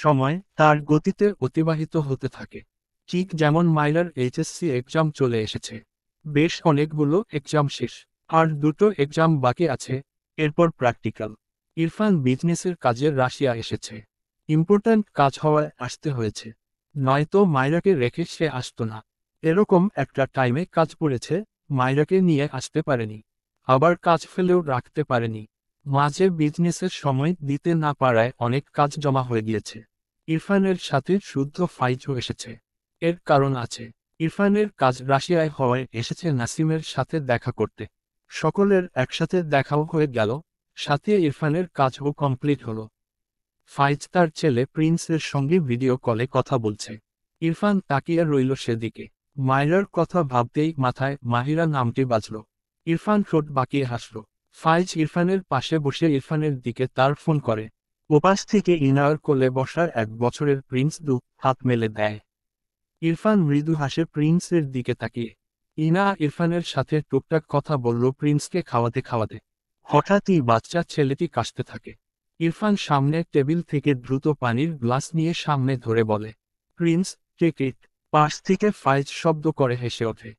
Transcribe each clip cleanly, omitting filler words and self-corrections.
সময় তার গতিতে অতিবাহিত হতে থাকে। ঠিক যেমন মাইলার এইচএসসি এক্সাম চলে এসেছে। বেশ অনেকগুলো এক্সাম শেষ, আর দুটো এক্সাম বাকি আছে, এরপর প্র্যাকটিক্যাল। ইরফান বিজনেসের কাজে রাশিয়া এসেছে। ইম্পর্ট্যান্ট কাজ হওয়ায় আসতে হয়েছে, নয়তো মাইরাকে রেখে সে আসতো না। এরকম একটা টাইমে কাজ পড়েছে, মাইরাকে নিয়ে আসতে পারেনি, আবার কাজ ফেলেও রাখতে পারেনি। মাঝে বিজনেসের সময় দিতে না পারায় অনেক কাজ জমা হয়ে গিয়েছে। ইরফানের সাথে শুদ্ধ ফাইজও এসেছে। এর কারণ আছে, ইরফানের কাজ রাশিয়ায় হওয়ায় এসেছে নাসিমের সাথে দেখা করতে। সকলের একসাথে দেখাও হয়ে গেল, সাথে ইরফানের কাজও কমপ্লিট হলো। ফাইজ তার ছেলে প্রিন্সের সঙ্গে ভিডিও কলে কথা বলছে। ইরফান তাকিয়ে রইল সেদিকে। মায়রার কথা ভাবতেই মাথায় মাহিরা নামটি বাজল। ইরফান ঠোঁট বাঁকিয়ে হাসল। ফাইজ ইরফানের পাশে বসে ইরফানের দিকে তার ফোন করে। ওপাশ থেকে ইনার কোলে বসার 1 বছরের প্রিন্স দু হাত মেলে দেয়। ইরফান মৃদু হাসে প্রিন্সের দিকে তাকিয়ে। ইনা ইরফানের সাথে টুকটাক কথা বলল প্রিন্সকে খাওয়াতে খাওয়াতে। হঠাৎই বাচ্চা ছেলেটি কাশতে থাকে। ইরফান সামনের টেবিল থেকে দ্রুত পানির গ্লাস নিয়ে সামনে ধরে বলে, প্রিন্স, টেক ইট। পাশ থেকে ফাইজ শব্দ করে হেসে ওঠে।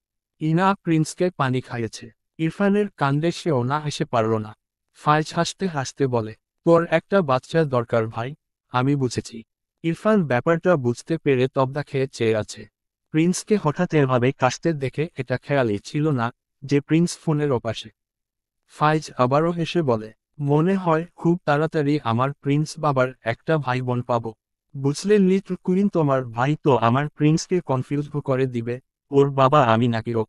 ইনা প্রিন্সকে পানি খাইয়েছে। ইরফানের কাণ্ডে সেও না হেসে পারল না। ফাইজ হাসতে হাসতে বলে, তোর একটা বাচ্চা দরকার ভাই, আমি বুঝেছি। ইরফান ব্যাপারটা বুঝতে পেরে তবদা খেয়ে চেয়ে আছে। প্রিন্সকে হঠাৎ এভাবে কাশতে দেখে এটা খেয়ালই ছিল না যে প্রিন্স ফোনের ওপাশে। ফাইজ আবারও হেসে বলে, মনে হয় খুব তাড়াতাড়ি আমার প্রিন্স বাবার একটা ভাই বোন পাবো। বুঝলে লিটল কুইন, তোমার ভাই তো আমার প্রিন্সকে কনফিউজ করে দিবে, ওর বাবা আমি নাকি ও।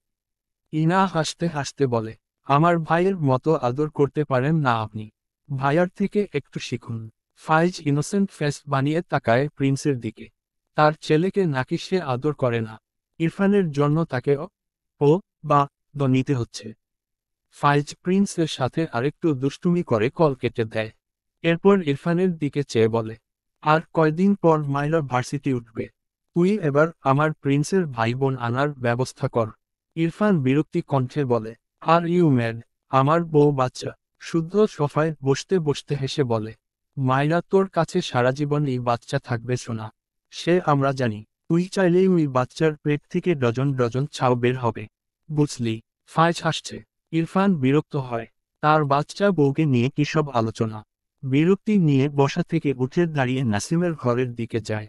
ইনা হাসতে হাসতে বলে, আমার ভাইয়ের মতো আদর করতে পারেন না আপনি, ভাইয়ার থেকে একটু শিখুন। ফাইজ ইনোসেন্ট ফেস বানিয়ে তাকায় প্রিন্সের দিকে। তার ছেলেকে নাকি সে আদর করে না, ইরফানের জন্য তাকে ও বা দ নিতে হচ্ছে। ফাইজ প্রিন্সের সাথে আরেকটু দুষ্টুমি করে কল কেটে দেয়। এরপর ইরফানের দিকে চেয়ে বলে, আর কয়দিন পর মাইরা ভার্সিটি উঠবে, তুই এবার আমার প্রিন্সের ভাই বোন আনার ব্যবস্থা কর। ইরফান বিরক্তি কণ্ঠে বলে, আর ইউ ম্যাড, আমার বউ বাচ্চা। শুদ্ধ সোফায় বসতে বসতে হেসে বলে, মাইরা তোর কাছে সারা জীবন এই বাচ্চা থাকবে শোনা। সে আমরা জানি, তুই চাইলেই ওই বাচ্চার পেট থেকে ডজন ডজন ছাও বের হবে, বুঝলি। ফাইজ হাসছে। ইরফান বিরক্ত হয়। তার বাচ্চা বউকে নিয়ে কি সব আলোচনা। বিরক্তি নিয়ে বসা থেকে উঠে দাঁড়িয়ে নাসিমের ঘরের দিকে যায়।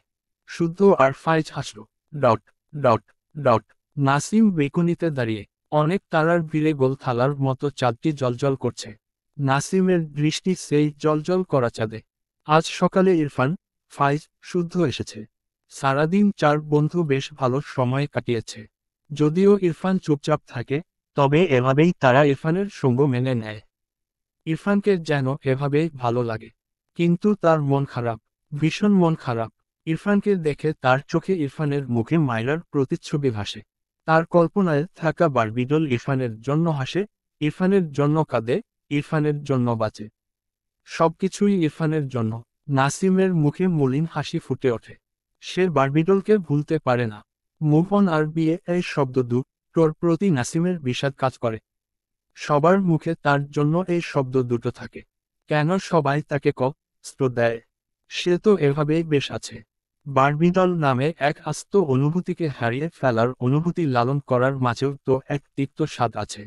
শুদ্ধ আর ফাইজ হাসল। Dot dot dot. নাসিম বেকুনিতে দাঁড়িয়ে। অনেক তারার ভিড়ে গোল থালার মতো চাঁদটি জলজল করছে। নাসিমের দৃষ্টি সেই জলজল করা চাঁদে। আজ সকালে ইরফান, ফাইজ, শুদ্ধ এসেছে। সারাদিন 4 বন্ধু বেশ ভালো সময় কাটিয়েছে। যদিও ইরফান চুপচাপ থাকে, তবে এভাবেই তারা ইরফানের সঙ্গ মেনে নেয়। ইরফানকে যেন এভাবেই ভালো লাগে। কিন্তু তার মন খারাপ, ভীষণ মন খারাপ। ইরফানকে দেখে তার চোখে ইরফানের মুখে মায়রার প্রতিচ্ছবি ভাসে। তার কল্পনায় থাকা বারবিডল ইরফানের জন্য হাসে, ইরফানের জন্য কাঁদে, ইরফানের জন্য বাঁচে। সবকিছুই ইরফানের জন্য। নাসিমের মুখে মলিন হাসি ফুটে ওঠে। সে বারবিডলকে ভুলতে পারে না। মুভ অন আর বিয়ে এই শব্দ দুটোর প্রতি নাসিমের বিষাদ কাজ করে। সবার মুখে তার জন্য এই শব্দ দুটো থাকে। কেন সবাই তাকে কষ্ট দেয়? সে তো এভাবেই বেশ আছে। বারবিডল নামে এক আস্ত অনুভূতিকে হারিয়ে ফেলার অনুভূতি লালন করার মাঝেও তো এক তিক্ত স্বাদ আছে।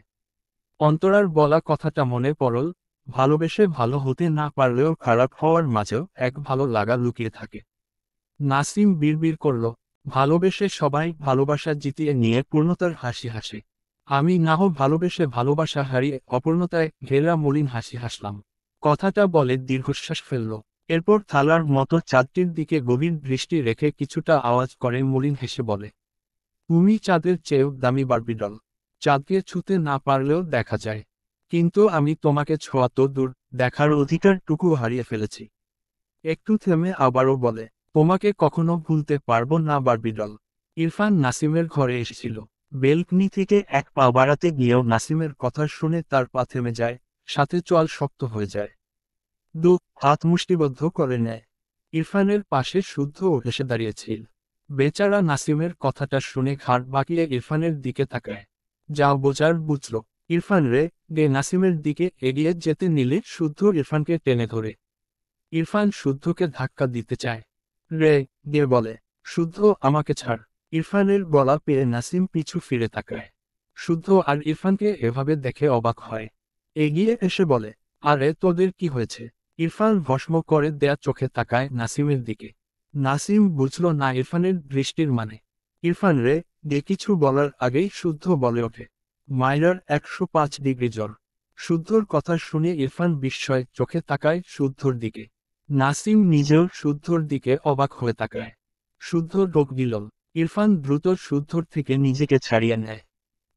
অন্তরার বলা কথাটা মনে পড়ল, ভালোবেসে ভালো হতে না পারলেও খারাপ হওয়ার মাঝেও এক ভালো লাগা লুকিয়ে থাকে। নাসিম বিড়বিড় করল, ভালোবেসে সবাই ভালোবাসা জিতিয়ে নিয়ে পূর্ণতার হাসি হাসে। আমি নাহ ভালোবেসে ভালোবাসা হারিয়ে অপূর্ণতায় ঘেরা মলিন হাসি হাসলাম। কথাটা বলে দীর্ঘশ্বাস ফেলল। এরপর থালার মতো চাঁদটির দিকে গভীর দৃষ্টি রেখে কিছুটা আওয়াজ করে মলিন হেসে বলে, তুমি চাঁদের চেয়েও দামি বারবিডল। চাঁদকে ছুঁতে না পারলেও দেখা যায়, কিন্তু আমি তোমাকে ছোঁয়া তো দূর, দেখার অধিকারটুকু হারিয়ে ফেলেছি। একটু থেমে আবারও বলে, তোমাকে কখনো ভুলতে পারবো না বারবিডল। ইরফান নাসিমের ঘরে এসেছিল। বেলকনি থেকে এক পা বাড়াতে গিয়েও নাসিমের কথা শুনে তার পা থেমে যায়, সাথে চোয়াল শক্ত হয়ে যায়। দু হাত মুষ্টিবদ্ধ করে নেয়। ইরফানের পাশে শুদ্ধও এসে দাঁড়িয়েছিল। বেচারা নাসিমের কথাটা শুনে ঘাড় বাঁকিয়ে ইরফানের দিকে তাকায়। যা বোঝার বুঝল। ইরফান রে গে নাসিমের দিকে এগিয়ে যেতে নিলে শুদ্ধ ইরফানকে টেনে ধরে। ইরফান শুদ্ধকে ধাক্কা দিতে চায়। রে দিয়ে বলে, শুদ্ধ আমাকে ছাড়। ইরফানের গলা পেয়ে নাসিম পিছু ফিরে তাকায়। শুদ্ধ আর ইরফানকে এভাবে দেখে অবাক হয়। এগিয়ে এসে বলে, আরে তোদের কি হয়েছে? ইরফান ভস্ম করে দেয়া চোখে তাকায় নাসিমের দিকে। নাসিম বুঝল না ইরফানের দৃষ্টির মানে। ইরফান রে দিয়ে কিছু বলার আগেই শুদ্ধ বলে ওঠে, মাইরার 105 ডিগ্রি জ্বর। শুদ্ধর কথা শুনে ইরফান বিস্ময়ে চোখে তাকায় শুদ্ধর দিকে। নাসিম নিজেও শুদ্ধর দিকে অবাক হয়ে তাকায়। শুদ্ধ ঢোক গিলল। ইরফান দ্রুত শুদ্ধর থেকে নিজেকে ছাড়িয়ে নেয়।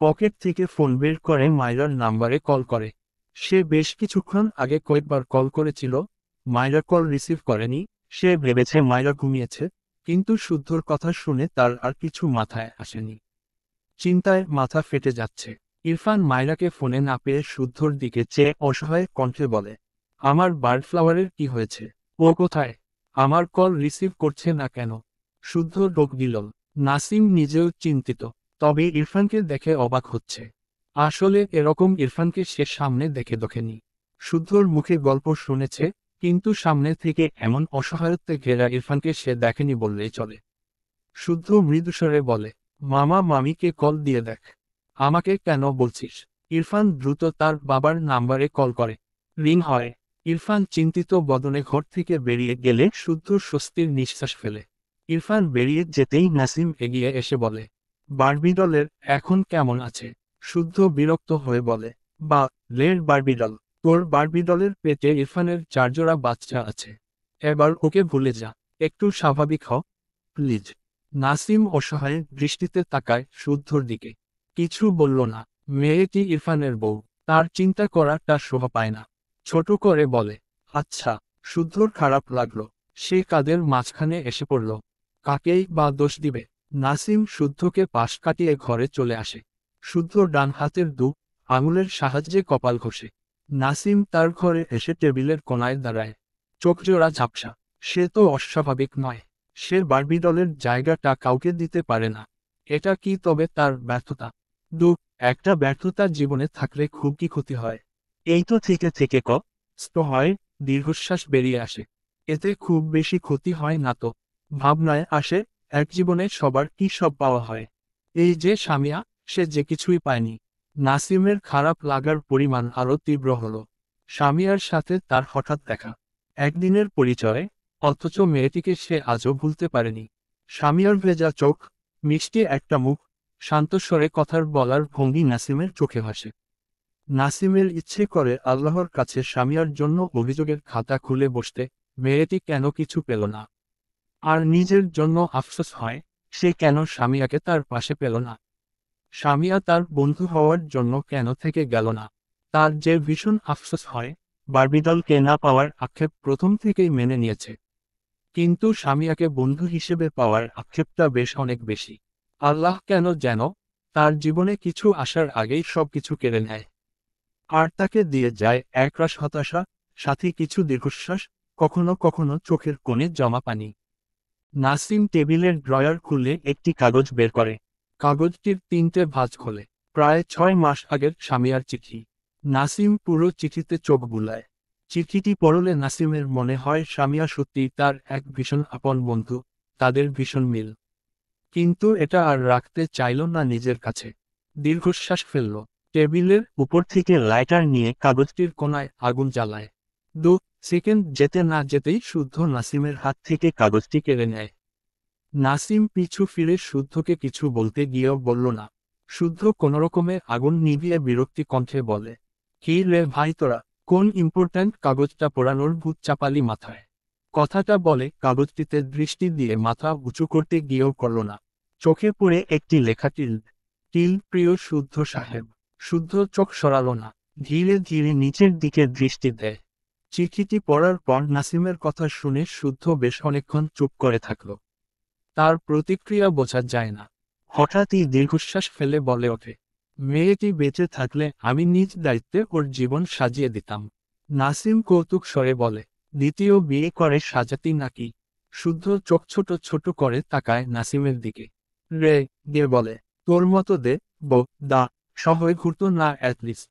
পকেট থেকে ফোন বের করে মাইরার নাম্বারে কল করে। সে বেশ কিছুক্ষণ আগে কয়েকবার কল করেছিল, মাইরা কল রিসিভ করেনি। সে ভেবেছে মাইরা ঘুমিয়েছে, কিন্তু শুদ্ধর কথা শুনে তার আর কিছু মাথায় আসেনি। চিন্তায় মাথা ফেটে যাচ্ছে। ইরফান মাইরাকে ফোনে না পেয়ে শুদ্ধর দিকে চেয়ে অসহায় কণ্ঠে বলে, আমার বার্ডফ্লাওয়ারের কি হয়েছে? ও কোথায়? আমার কল রিসিভ করছে না কেন? শুদ্ধ ঢোক গিলল। নাসিম নিজেও চিন্তিত, তবে ইরফানকে দেখে অবাক হচ্ছে। আসলে এরকম ইরফানকে সে সামনে দেখেনি। শুদ্ধর মুখে গল্প শুনেছে, কিন্তু সামনে থেকে এমন অসহায়ত্বে ঘেরা ইরফানকে সে দেখেনি বললেই চলে। শুদ্ধ মৃদুস্বরে বলে, মামা মামিকে কল দিয়ে দেখ। আমাকে কেন বলছিস? ইরফান দ্রুত তার বাবার নাম্বারে কল করে। রিং হয়। ইরফান চিন্তিত বদনে ঘর থেকে বেরিয়ে গেলে শুদ্ধ স্বস্তির নিঃশ্বাস ফেলে। ইরফান বেরিয়ে যেতেই নাসিম এগিয়ে এসে বলে, বারবিডলের এখন কেমন আছে? শুদ্ধ বিরক্ত হয়ে বলে, বা লের বারবিডল, তোর বারবিডলের পেটে ইরফানের 4 জোড়া বাচ্চা আছে। এবার ওকে ভুলে যা, একটু স্বাভাবিক হ প্লিজ। নাসিম অসহায় দৃষ্টিতে তাকায় শুদ্ধর দিকে। কিছু বলল না। মেয়েটি ইরফানের বউ, তার চিন্তা করাটা শোভা পায় না। ছোট করে বলে, আচ্ছা। শুদ্ধর খারাপ লাগলো। সে কাদের মাঝখানে এসে পড়ল। কাকেই বা দোষ দিবে? নাসিম শুদ্ধকে পাশ কাটিয়ে ঘরে চলে আসে। শুদ্ধ ডান হাতের আঙুলের সাহায্যে কপাল ঘষে। নাসিম তার ঘরে এসে টেবিলের কোণায় দাঁড়ায়। চোখজোড়া ঝাপসা। সে তো অস্বাভাবিক নয়। সে বারবিডলের জায়গাটা কাউকে দিতে পারে না। এটা কি তবে তার ব্যর্থতা? দুঃখ। একটা ব্যর্থতা জীবনে থাকলে খুব কি ক্ষতি হয়? এই তো থেকে থেকে কষ্ট হয়। দীর্ঘশ্বাস বেরিয়ে আসে। এতে খুব বেশি ক্ষতি হয় না তো। ভাবনায় আসে, এক জীবনে সবার কি সব পাওয়া হয়। এই যে সামিয়া, সে যে কিছুই পায়নি। নাসিমের খারাপ লাগার পরিমাণ আরও তীব্র হলো। সামিয়ার সাথে তার হঠাৎ দেখা, একদিনের পরিচয়, অথচ মেয়েটিকে সে আজও ভুলতে পারেনি। সামিয়ার ভেজা চোখ, মিষ্টি একটা মুখ, শান্ত স্বরে কথার বলার ভঙ্গি নাসিমের চোখে ভাসে। নাসিমের ইচ্ছে করে আল্লাহর কাছে সামিয়ার জন্য অভিযোগের খাতা খুলে বসতে, মেয়েটি কেন কিছু পেল না। আর নিজের জন্য আফসোস হয়, সে কেন সামিয়াকে তার পাশে পেল না। সামিয়া তার বন্ধু হওয়ার জন্য কেন থেকে গেল না। তার যে ভীষণ আফসোস হয়, বারবিডলকে না পাওয়ার আক্ষেপ প্রথম থেকেই মেনে নিয়েছে। কিন্তু সামিয়াকে বন্ধু হিসেবে পাওয়ার আক্ষেপটা বেশ অনেক বেশি। আল্লাহ কেন যেন তার জীবনে কিছু আসার আগেই সব কিছু কেড়ে নেয়। আর তাকে দিয়ে যায় একরাশ হতাশা, সাথে কিছু দীর্ঘশ্বাস, কখনো কখনো চোখের কোণে জমা পানি। নাসিম টেবিলের ড্রয়ার খুলে একটি কাগজ বের করে। কাগজটির 3টে ভাঁজ খোলে। প্রায় 6 মাস আগের সামিয়ার চিঠি। নাসিম পুরো চিঠিতে চোখ বুলায়। চিঠিটি পড়লে নাসিমের মনে হয় সামিয়া সত্যিই তার এক ভীষণ আপন বন্ধু, তাদের ভীষণ মিল। কিন্তু এটা আর রাখতে চাইল না নিজের কাছে। দীর্ঘশ্বাস ফেলল। টেবিলের উপর থেকে লাইটার নিয়ে কাগজটির কোণায় আগুন জ্বালায়। 2 সেকেন্ড যেতে না যেতেই শুদ্ধ নাসিমের হাত থেকে কাগজটি কেড়ে নেয়। নাসিম পিছু ফিরে শুদ্ধকে কিছু বলতে গিয়েও বলল না। শুদ্ধ কোনোরকমে আগুন নিভিয়ে বিরক্তি কণ্ঠে বলে, কি রে ভাই তোরা, কোন ইম্পর্ট্যান্ট কাগজটা পোড়ানোর ভূত চাপালি মাথায়? কথাটা বলে কাগজটিতে দৃষ্টি দিয়ে মাথা উঁচু করতে গিয়েও করল না। চোখে পড়ে একটি লেখা টিল। টিল প্রিয় শুদ্ধ সাহেব। শুদ্ধ চোখ সরাল না। ধীরে ধীরে নিচের দিকে দৃষ্টি দেয়। চিঠিটি পড়ার পর নাসিমের কথা শুনে শুদ্ধ বেশ অনেকক্ষণ চুপ করে থাকল। তার প্রতিক্রিয়া বোঝা যায় না। হঠাৎই দীর্ঘশ্বাস ফেলে বলে ওঠে, মেয়েটি বেঁচে থাকলে আমি নিজ দায়িত্বে ওর জীবন সাজিয়ে দিতাম। নাসিম কৌতুক স্বরে বলে, দ্বিতীয় বিয়ে করে সাজাতি নাকি? শুদ্ধ চোখ ছোট ছোট করে তাকায় নাসিমের দিকে। রে দিয়ে বলে, তোর মতো দা সহয়ে ঘুরতো না অ্যাটলিস্ট।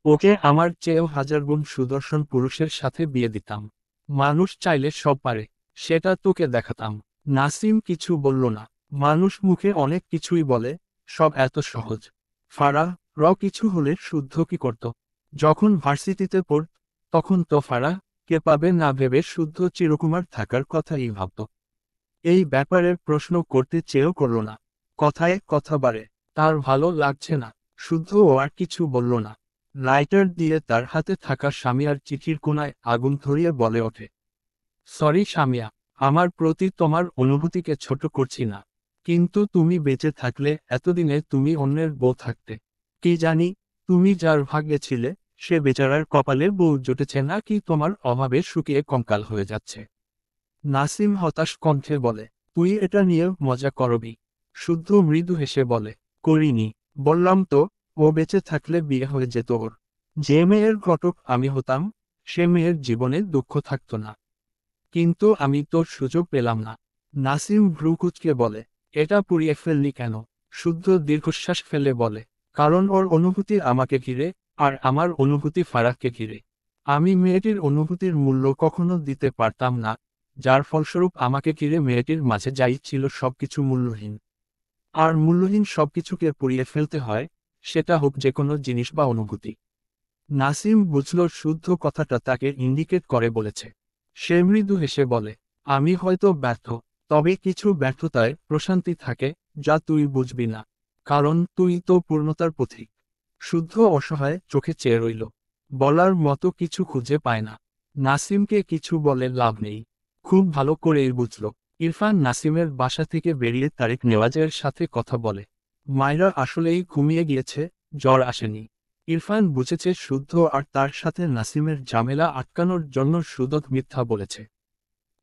ওকে আমার চেয়েও 1000 গুণ সুদর্শন পুরুষের সাথে বিয়ে দিতাম। মানুষ চাইলে সব পারে, সেটা তোকে দেখাতাম। নাসিম কিছু বলল না। মানুষ মুখে অনেক কিছুই বলে, সব এত সহজ। ফারাহ কিছু হলে শুদ্ধ কি করত? যখন ভার্সিটিতে পড়ত, তখন তো ফারাহ কে পাবে না ভেবে শুদ্ধ চিরকুমার থাকার কথাই ভাবত। এই ব্যাপারে প্রশ্ন করতে চেয়েও করল না। কথায় কথা বাড়ে, তার ভালো লাগছে না। শুদ্ধ ও আর কিছু বলল না। লাইটার দিয়ে তার হাতে থাকা সামিয়ার চিঠির কোণায় আগুন ধরিয়ে বলে ওঠে, সরি সামিয়া, আমার প্রতি তোমার অনুভূতিকে ছোট করছি না। কিন্তু তুমি বেঁচে থাকলে এতদিনে তুমি অন্যের বউ থাকতে। কি জানি, তুমি যার ভাগ্যে ছিলে, সে বেচারার কপালে বউ জুটেছে নাকি তোমার অভাবে শুকিয়ে কঙ্কাল হয়ে যাচ্ছে। নাসিম হতাশ কণ্ঠে বলে, তুই এটা নিয়ে মজা করবি? শুদ্ধ মৃদু হেসে বলে, করিনি। বললাম তো, ও বেঁচে থাকলে বিয়ে হয়ে যেত ওর। যে মেয়ের ঘটক আমি হতাম, সে মেয়ের জীবনে দুঃখ থাকতো না। কিন্তু আমি তোর সুযোগ পেলাম না। নাসিম ভ্রু কুঁচকে বলে, এটা পুড়িয়ে ফেললি কেন? শুদ্ধ দীর্ঘশ্বাস ফেলে বলে, কারণ ওর অনুভূতি আমাকে ঘিরে, আর আমার অনুভূতি ফারাককে ঘিরে। আমি মেয়েটির অনুভূতির মূল্য কখনো দিতে পারতাম না, যার ফলস্বরূপ আমাকে ঘিরে মেয়েটির মাঝে যাই ছিল সবকিছু মূল্যহীন। আর মূল্যহীন সবকিছুকে পুড়িয়ে ফেলতে হয়, সেটা হোক যে কোনো জিনিস বা অনুভূতি। নাসিম বুঝল শুদ্ধ কথাটা তাকে ইন্ডিকেট করে বলেছে। সে মৃদু হেসে বলে, আমি হয়তো ব্যর্থ, তবে কিছু ব্যর্থতায় প্রশান্তি থাকে, যা তুই বুঝবি না। কারণ তুই তো পূর্ণতার পথিক। শুদ্ধ অসহায় চোখে চেয়ে রইল। বলার মতো কিছু খুঁজে পায় না। নাসিমকে কিছু বলে লাভ নেই। খুব ভালো করেই বুঝল। ইরফান নাসিমের বাসা থেকে বেরিয়ে তারেক নেওয়াজের সাথে কথা বলে। মায়রা আসলেই ঘুমিয়ে গিয়েছে, জ্বর আসেনি। ইরফান বুঝেছে শুদ্ধ আর তার সাথে নাসিমের ঝামেলা আটকানোর জন্য সুদত মিথ্যা বলেছে।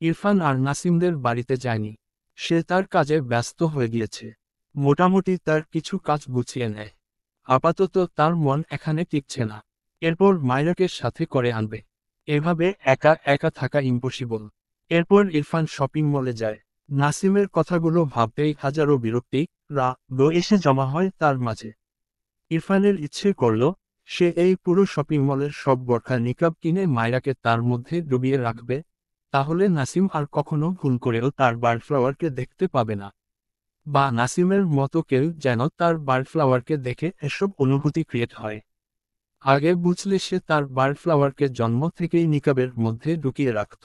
ইরফান আর নাসিমদের বাড়িতে যায়নি। সে তার কাজে ব্যস্ত হয়ে গিয়েছে। মোটামুটি তার কিছু কাজ গুছিয়ে নেয়। আপাতত তার মন এখানে টিকছে না। এরপর মায়রাকে সাথে করে আনবে। এভাবে একা একা থাকা ইম্পসিবল। এরপর ইরফান শপিং মলে যায়। নাসিমের কথাগুলো ভাবতেই হাজারো বিরক্তি, রাগ এসে জমা হয় তার মাঝে। ইরফানের ইচ্ছে করল, সে এই পুরো শপিং মলের সব বোরখা নিকাব কিনে মায়রাকে তার মধ্যে ডুবিয়ে রাখবে। তাহলে নাসিম আর কখনো ভুল করেও তার বার্ডফ্লাওয়ারকে দেখতে পাবে না। বা নাসিমের মতো কেউ যেন তার বার্ডফ্লাওয়ারকে দেখে এসব অনুভূতি ক্রিয়েট হয়। আগে বুঝলে সে তার বার্ডফ্লাওয়ারকে জন্ম থেকেই নিকাবের মধ্যে ঢুকিয়ে রাখত।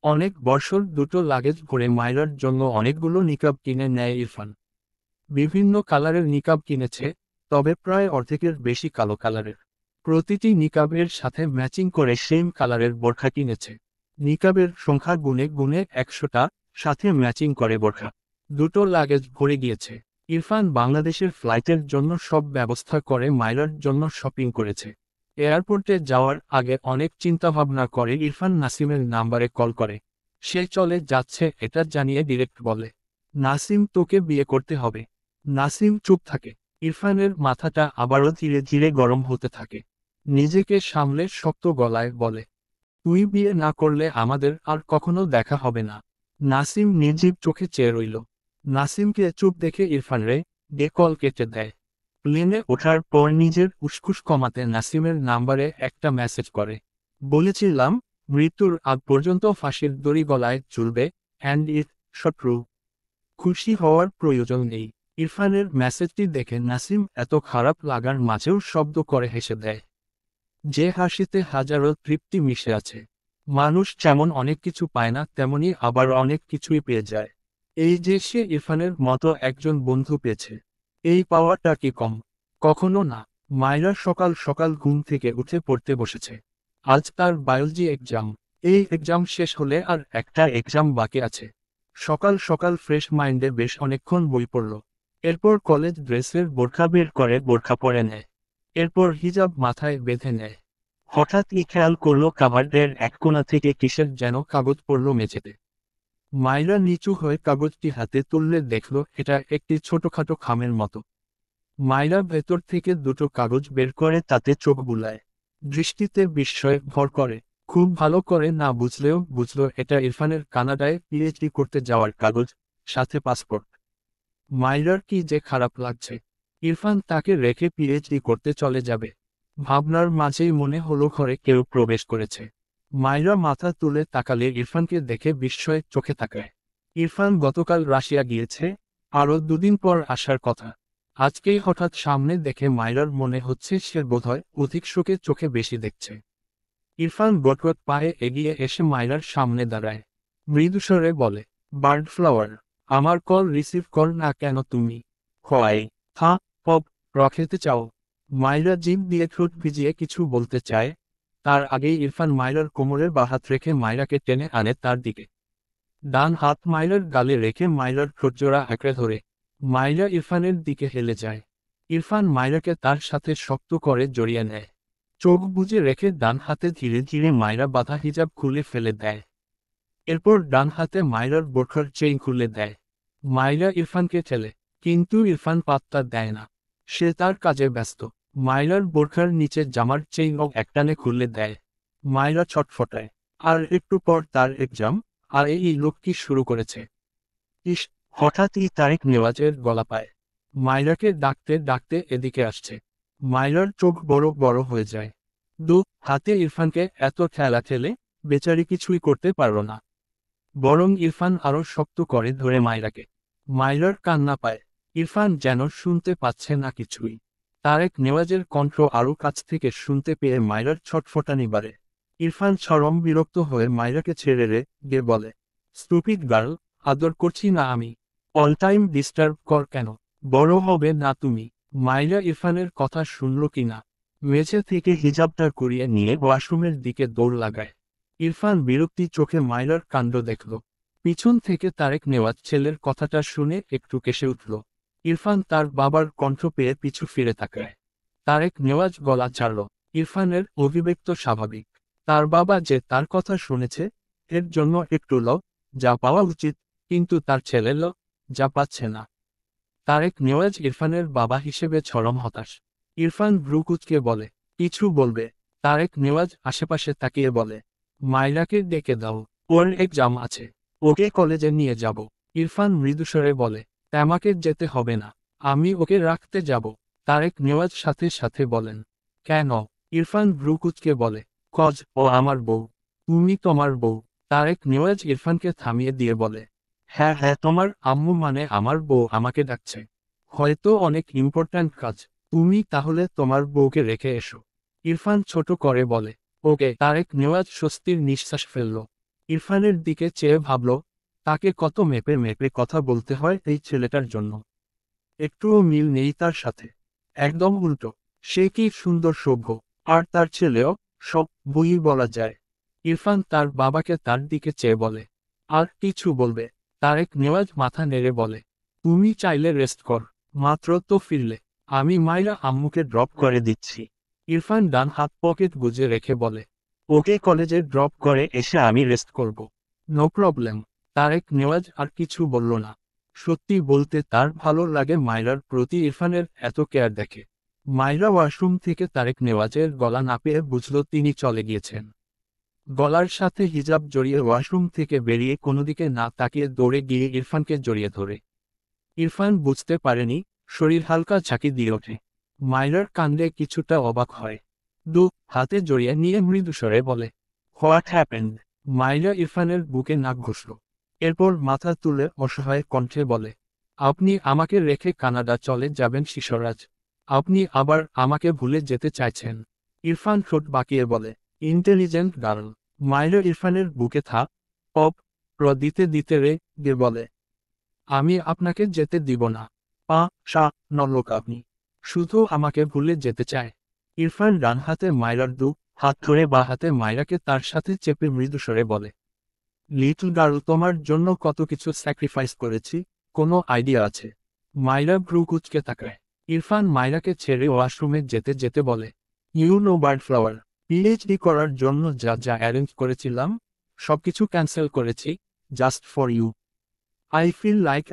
অনেক বছর দুটো লাগেজ ভরে মায়রার জন্য অনেকগুলো নিকাব কিনে নেয় ইরফান। বিভিন্ন কালারের নিকাব কিনেছে, তবে প্রায় অর্ধেকের বেশি কালো কালারের। প্রতিটি নিকাবের সাথে ম্যাচিং করে সেম কালারের বোরখা কিনেছে। নিকাবের সংখ্যা গুনে গুনে 100টা, সাথে ম্যাচিং করে বোরখা। দুটো লাগেজ ভরে গিয়েছে। ইরফান বাংলাদেশের ফ্লাইটের জন্য সব ব্যবস্থা করে মায়রার জন্য শপিং করেছে। এয়ারপোর্টে যাওয়ার আগে অনেক চিন্তাভাবনা করে ইরফান নাসিমের নাম্বারে কল করে। সে চলে যাচ্ছে এটা জানিয়ে ডিরেক্ট বলে, নাসিম তোকে বিয়ে করতে হবে। নাসিম চুপ থাকে। ইরফানের মাথাটা আবারও ধীরে ধীরে গরম হতে থাকে। নিজেকে সামলে শক্ত গলায় বলে, তুই বিয়ে না করলে আমাদের আর কখনো দেখা হবে না। নাসিম নির্জীব চোখে চেয়ে রইল। নাসিমকে চুপ দেখে ইরফান কল কেটে দেয়। প্লেনে ওঠার পর নিজের উসখুস কমাতে নাসিমের নাম্বারে একটা মেসেজ করে, বলেছিলাম মৃত্যুর আগ পর্যন্ত ফাঁসির দড়ি গলায় ঝুলবে, অ্যান্ড ইট শট্রু। খুশি হওয়ার প্রয়োজন নেই। ইরফানের মেসেজটি দেখে নাসিম এত খারাপ লাগার মাঝেও শব্দ করে হেসে দেয়। যে হাসিতে হাজারো তৃপ্তি মিশে আছে। মানুষ যেমন অনেক কিছু পায় না, তেমনি আবার অনেক কিছুই পেয়ে যায়। এই যে সে ইরফানের মতো একজন বন্ধু পেয়েছে, এই পাওয়াটা কি কম? কখনো না। মায়রা সকাল সকাল ঘুম থেকে উঠে পড়তে বসেছে। আজ তার বায়োলজি এক্সাম। এই এক্সাম শেষ হলে আর একটা এক্সাম বাকি আছে। সকাল সকাল ফ্রেশ মাইন্ডে বেশ অনেকক্ষণ বই পড়ল। এরপর কলেজ ড্রেসের বোরখা বের করে বোরখা পরে নেয়। এরপর হিজাব মাথায় বেঁধে নেয়। হঠাৎই খেয়াল করল কাভার্ডের এক কোণা থেকে কিসের যেন কাগজ পড়ল মেঝেতে। মায়রা নিচু হয়ে কাগজটি হাতে তুললে দেখল এটা একটি ছোটখাটো খামের মতো। মায়রা ভেতর থেকে দুটো কাগজ বের করে তাতে চোখ বুলায়। দৃষ্টিতে বিস্ময় ভর করে। খুব ভালো করে না বুঝলেও বুঝল এটা ইরফানের কানাডায় পিএইচডি করতে যাওয়ার কাগজ, সাথে পাসপোর্ট। মায়রার কি যে খারাপ লাগছে। ইরফান তাকে রেখে পিএইচডি করতে চলে যাবে। ভাবনার মাঝেই মনে হলো ঘরে কেউ প্রবেশ করেছে। মাইরা মাথা তুলে তাকালে ইরফানকে দেখে বিস্ময়ে চোখে তাকায়। ইরফান গতকাল রাশিয়া গিয়েছে, আরও 2 দিন পর আসার কথা। আজকেই হঠাৎ সামনে দেখে মাইরার মনে হচ্ছে সে বোধহয় অধিক শোকে চোখে বেশি দেখছে। ইরফান গটগট পায়ে এগিয়ে এসে মাইরার সামনে দাঁড়ায়। মৃদুস্বরে বলে, বার্ড ফ্লাওয়ার, আমার কল রিসিভ কর না কেন তুমি? হয় হা পপ রখেতে চাও? মাইরা জিভ দিয়ে ঠোঁট ভিজিয়ে কিছু বলতে চায়, তার আগেই ইরফান মাইরার কোমরে বাহাত রেখে মাইরাকে টেনে আনে তার দিকে। ডান হাত মাইরার গালে রেখে মাইরার ঠোঁটজোড়া আঁকড়ে ধরে মাইরা ইরফানের দিকে হেলে যায়। ইরফান মাইরাকে তার সাথে শক্ত করে জড়িয়ে নেয়। চোখ বুজে রেখে ডান হাতে ধীরে ধীরে মাইরা বাঁধা হিজাব খুলে ফেলে দেয়। এরপর ডান হাতে মাইরার বোরখার চেইন খুলে দেয়। মাইরা ইরফানকে ঠেলে, কিন্তু ইরফান পাত্তা দেয় না। সে তার কাজে ব্যস্ত। মাইরার বোরখার নিচে জামার চেইনও একটানে খুলে দেয়। মাইরা ছটফটায়। আর একটু পর তার এক্সাম, আর এই লোক কি শুরু করেছে। ইস, হঠাৎই তারেক নেওয়াজের গলা পায়। মাইরাকে ডাকতে ডাকতে এদিকে আসছে। মাইরার চোখ বড় বড় হয়ে যায়। হাতে ইরফানকে এত ঠেলা ঠেলে বেচারি কিছুই করতে পারল না। বরং ইরফান আরো শক্ত করে ধরে মাইরাকে। মাইরার কান্না পায়। ইরফান যেন শুনতে পাচ্ছে না কিছুই। তারেক নেওয়াজের কণ্ঠ আরো কাছ থেকে শুনতে পেয়ে মাইরার ছটফটানি বাড়ে। ইরফান চরম বিরক্ত হয়ে মাইরাকে ছেড়ে গে বলে, স্টুপিড গার্ল, আদর করছি না আমি? অল টাইম ডিস্টার্ব কর কেন? বড় হবে না তুমি? মাইরা ইরফানের কথা শুনল কি না, মেঝে থেকে হিজাবটা করিয়ে নিয়ে ওয়াশরুমের দিকে দৌড় লাগায়। ইরফান বিরক্তি চোখে মাইরার কাণ্ড দেখল। পিছন থেকে তারেক নেওয়াজ ছেলের কথাটা শুনে একটু কেসে উঠল। ইরফান তার বাবার কণ্ঠ পেয়ে পিছু ফিরে তাকায়। তারেক নেওয়াজ গলা ছাড়ল। ইরফানের অভিব্যক্ত স্বাভাবিক। তার বাবা যে তার কথা শুনেছে, এর জন্য একটু যা পাওয়া উচিত, কিন্তু তার ছেলে যা পাচ্ছে না। তারেক নেওয়াজ ইরফানের বাবা হিসেবে চরম হতাশ। ইরফান ভ্রুকুচকে বলে, কিছু বলবে? তারেক নেওয়াজ আশেপাশে তাকিয়ে বলে, মাইরাকে ডেকে দাও, ওর এক্সাম আছে, ওকে কলেজে নিয়ে যাব। ইরফান মৃদুস্বরে বলে, আমাকে যেতে হবে না, আমি ওকে রাখতে যাব। তারেক নেওয়াজ সাথে সাথে বলেন, কেন? ইরফান ভ্রুকুচকে বলে, কজ ও আমার বউ। তুমি তোমার বউ। তারেক নেওয়াজ ইরফানকে থামিয়ে দিয়ে বলে, হ্যাঁ হ্যাঁ, তোমার আম্মু মানে আমার বউ আমাকে ডাকছে। হয়তো অনেক ইম্পর্ট্যান্ট কাজ, তুমি তাহলে তোমার বউকে রেখে এসো। ইরফান ছোট করে বলে, ওকে। তারেক নেওয়াজ স্বস্তির নিঃশ্বাস ফেলল। ইরফানের দিকে চেয়ে ভাবল, তাকে কত মেপে মেপে কথা বলতে হয় এই ছেলেটার জন্য। একটুও মিল নেই তার সাথে, একদম উল্টো। সে কি সুন্দর সভ্য, আর তার ছেলেও, সব বই বলা যায়। ইরফান তার বাবাকে তার দিকে চেয়ে বলে, আর কিছু বলবে? তারেক নেওয়াজ মাথা নেড়ে বলে, তুমি চাইলে রেস্ট কর, মাত্র তো ফিরলে, আমি মাইরা আম্মুকে ড্রপ করে দিচ্ছি। ইরফান ডান হাত পকেট গুজে রেখে বলে, ওকে কলেজে ড্রপ করে এসে আমি রেস্ট করব। No problem. তারেক নেওয়াজ আর কিছু বলল না। সত্যি বলতে তার ভালো লাগে মাইরার প্রতি ইরফানের এত কেয়ার দেখে। মাইরা ওয়াশরুম থেকে তারেক নেওয়াজের গলা না পেয়ে বুঝল তিনি চলে গিয়েছেন। গলার সাথে হিজাব জড়িয়ে ওয়াশরুম থেকে বেরিয়ে কোনোদিকে না তাকিয়ে দৌড়ে গিয়ে ইরফানকে জড়িয়ে ধরে। ইরফান বুঝতে পারেনি, শরীর হালকা ঝাঁকি দিয়ে ওঠে। মাইরার কাণ্ডে কিছুটা অবাক হয়। হাতে জড়িয়ে নিয়ে মৃদুস্বরে বলে, হোয়াট হ্যাপেন্ড? মাইরা ইরফানের বুকে নাক ঘষল। এরপর মাথা তুলে অসহায় কণ্ঠে বলে, আপনি আমাকে রেখে কানাডা চলে যাবেন শিশরাজ? আপনি আবার আমাকে ভুলে যেতে চাইছেন? ইরফান ঠোঁট বাঁকিয়ে বলে, ইন্টেলিজেন্ট গার্ল। মাইরা ইরফানের বুকে দিতে দিতে গে বলে, আমি আপনাকে যেতে দিব না। নলক আপনি, শুধু আমাকে ভুলে যেতে চায়। ইরফান ডান হাতে মাইরার হাত ধরে বা হাতে মাইরাকে তার সাথে চেপে মৃদুস্বরে বলে, লিটল গার্ল, তোমার জন্য কত কিছু স্যাক্রিফাইস করেছি, কোনো আইডিয়া আছে? মাইরা ভ্রু কুচকে তাকায়। ইরফান মাইরাকে ছেড়ে ওয়াশরুমে যেতে যেতে বলে, you know bird flower, PhD করার জন্য যা যা অ্যারেঞ্জ করেছিলাম, সবকিছু ক্যান্সেল করেছি, just for you. I feel like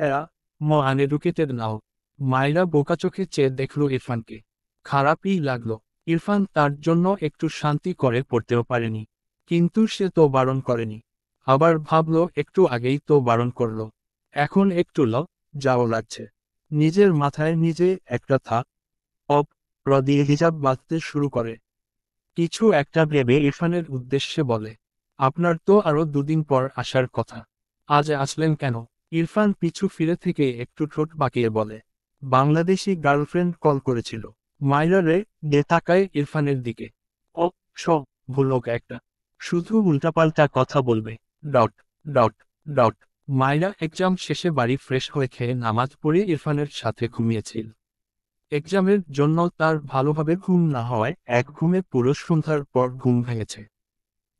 uneducated now. Maira বোকা চোখে চেয়ে দেখল ইরফানকে। খারাপই লাগলো। ইরফান তার জন্য একটু শান্তি করে পড়তেও পারেনি, কিন্তু সে তো বারণ করেনি। আবার ভাবল, একটু আগেই তো বারণ করল, এখন একটু যাও লাগছে। নিজের মাথায় নিজে একটা দিয়ে হিজাব বাঁধতে শুরু করে। কিছু একটা ভেবে ইরফানের উদ্দেশ্যে বলে, আপনার তো আরো 2 দিন পর আসার কথা। আজ আসলেন কেন? ইরফান পিছু ফিরে থেকে একটু ঠোঁট বাঁকিয়ে বলে, বাংলাদেশি গার্লফ্রেন্ড কল করেছিল। মাইরা রে ডে তাকায় ইরফানের দিকে। ও সব ভুলোক একটা, শুধু উল্টাপাল্টা কথা বলবে। Dot dot dot. মাইরা এক্সাম শেষে বাড়ি ফ্রেশ হয়ে খেয়ে নামাজ পড়ে ইরফানের সাথে ঘুমিয়েছিল। এক্সামের জন্য তার ভালোভাবে ঘুম না হওয়ায় এক ঘুমে পুরো সন্ধ্যার পর ঘুম ভেঙেছে।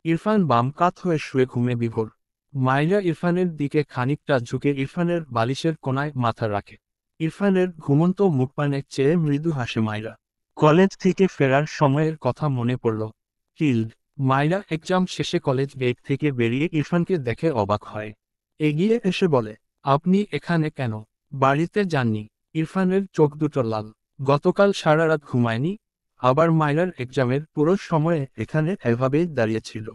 ইরফান বাম কাত হয়ে শুয়ে ঘুমে বিভোর। মাইরা ইরফানের দিকে খানিকটা ঝুঁকে ইরফানের বালিশের কোণায় মাথা রাখে। ইরফানের ঘুমন্ত মুখপানে চেয়ে মৃদু হাসে মাইরা। কলেজ থেকে ফেরার সময়ের কথা মনে পড়ল। হিল্ড। মাইরা এক্সাম শেষে কলেজ গেট থেকে বেরিয়ে ইরফানকে দেখে অবাক হয়। এগিয়ে এসে বলে, আপনি এখানে কেন? বাড়িতে যাননি? ইরফানের চোখ দুটো লাল। গতকাল সারা রাত ঘুমায়নি। আবার মাইরার এক্সামের পুরো সময়ে এখানে এভাবেই দাঁড়িয়েছিল।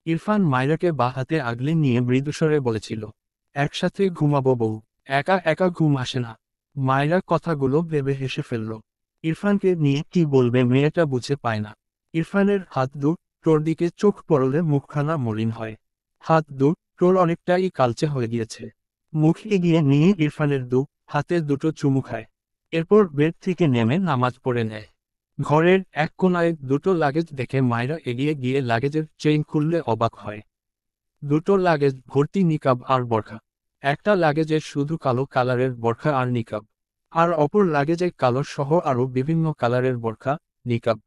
ইরফান মাইরাকে বা হাতে আগলে নিয়ে মৃদুস্বরে বলেছিল, একসাথে ঘুমাবো বউ, একা একা ঘুম আসে না। মাইরা কথাগুলো ভেবে হেসে ফেলল। ইরফানকে নিয়ে কি বলবে মেয়েটা বুঝে পায় না। ইরফানের হাত দুটোর দিকে চোখ পড়লে মুখখানা মলিন হয়। হাত দুটোর অনেকটাই কালচে হয়ে গিয়েছে। মুখ এগিয়ে নিয়ে ইরফানের হাতে দুটো চুমু খায়। এরপর বেড থেকে নেমে নামাজ পড়ে নেয়। ঘরের এক কোণায় দুটো লাগেজ দেখে মাইরা এগিয়ে গিয়ে লাগেজের চেইন খুললে অবাক হয়। দুটো লাগেজ ভর্তি নিকাব আর বোরখা। একটা লাগেজে শুধু কালো কালারের বোরখা আর নিকাব, আর অপর লাগেজে কালো সহ আরও বিভিন্ন কালারের বোরখা, নিকাব।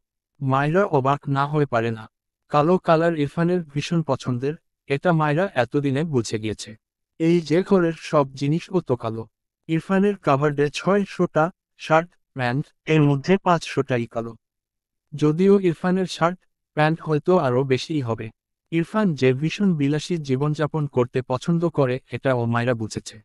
মাইরা অবাক না হয়ে পারে না। কালো কালার ইরফানের ভীষণ পছন্দের, এটা মাইরা এতদিনে বুঝে গিয়েছে। এই যে ঘরের সব জিনিসও তো কালো। ইরফানের কাভার্ডে 600টা শার্ট প্যান্ট, এর মধ্যে 500টাই কালো। যদিও ইরফানের শার্ট প্যান্ট হয়তো আরও বেশিই হবে। ইরফান যে ভীষণ বিলাসী জীবনযাপন করতে পছন্দ করে এটাও মাইরা বুঝেছে।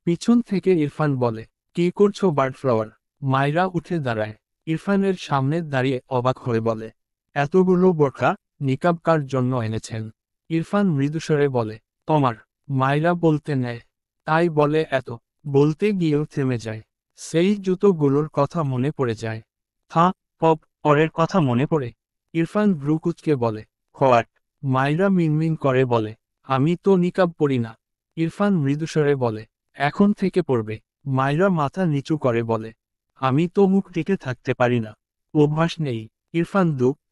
পিছন থেকে ইরফান বলে, কি করছো বার্ডফ্লাওয়ার? মাইরা উঠে দাঁড়ায়। ইরফানের সামনে দাঁড়িয়ে অবাক হয়ে বলে, এতগুলো বোরখা, নিকাব কার জন্য এনেছেন? ইরফান মৃদুস্বরে বলে, তোমার। মাইরা বলতে নেয়, তাই বলে এত। বলতে গিয়েও থেমে যায়। সেই জুতোগুলোর কথা মনে পড়ে যায়। হ্যাঁ, পপ পরের কথা মনে পড়ে। ইরফান ভ্রু কুঁচকে বলে, হোয়াট? মাইরা মিনমিন করে বলে, আমি তো নিকাব পরি না। ইরফান মৃদুস্বরে বলে, এখন থেকে পড়বে। মাইরা মাথা নিচু করে বলে, আমি তো মুখ ঢেকে থাকতে পারি না। অভ্যাস নেই। ইরফান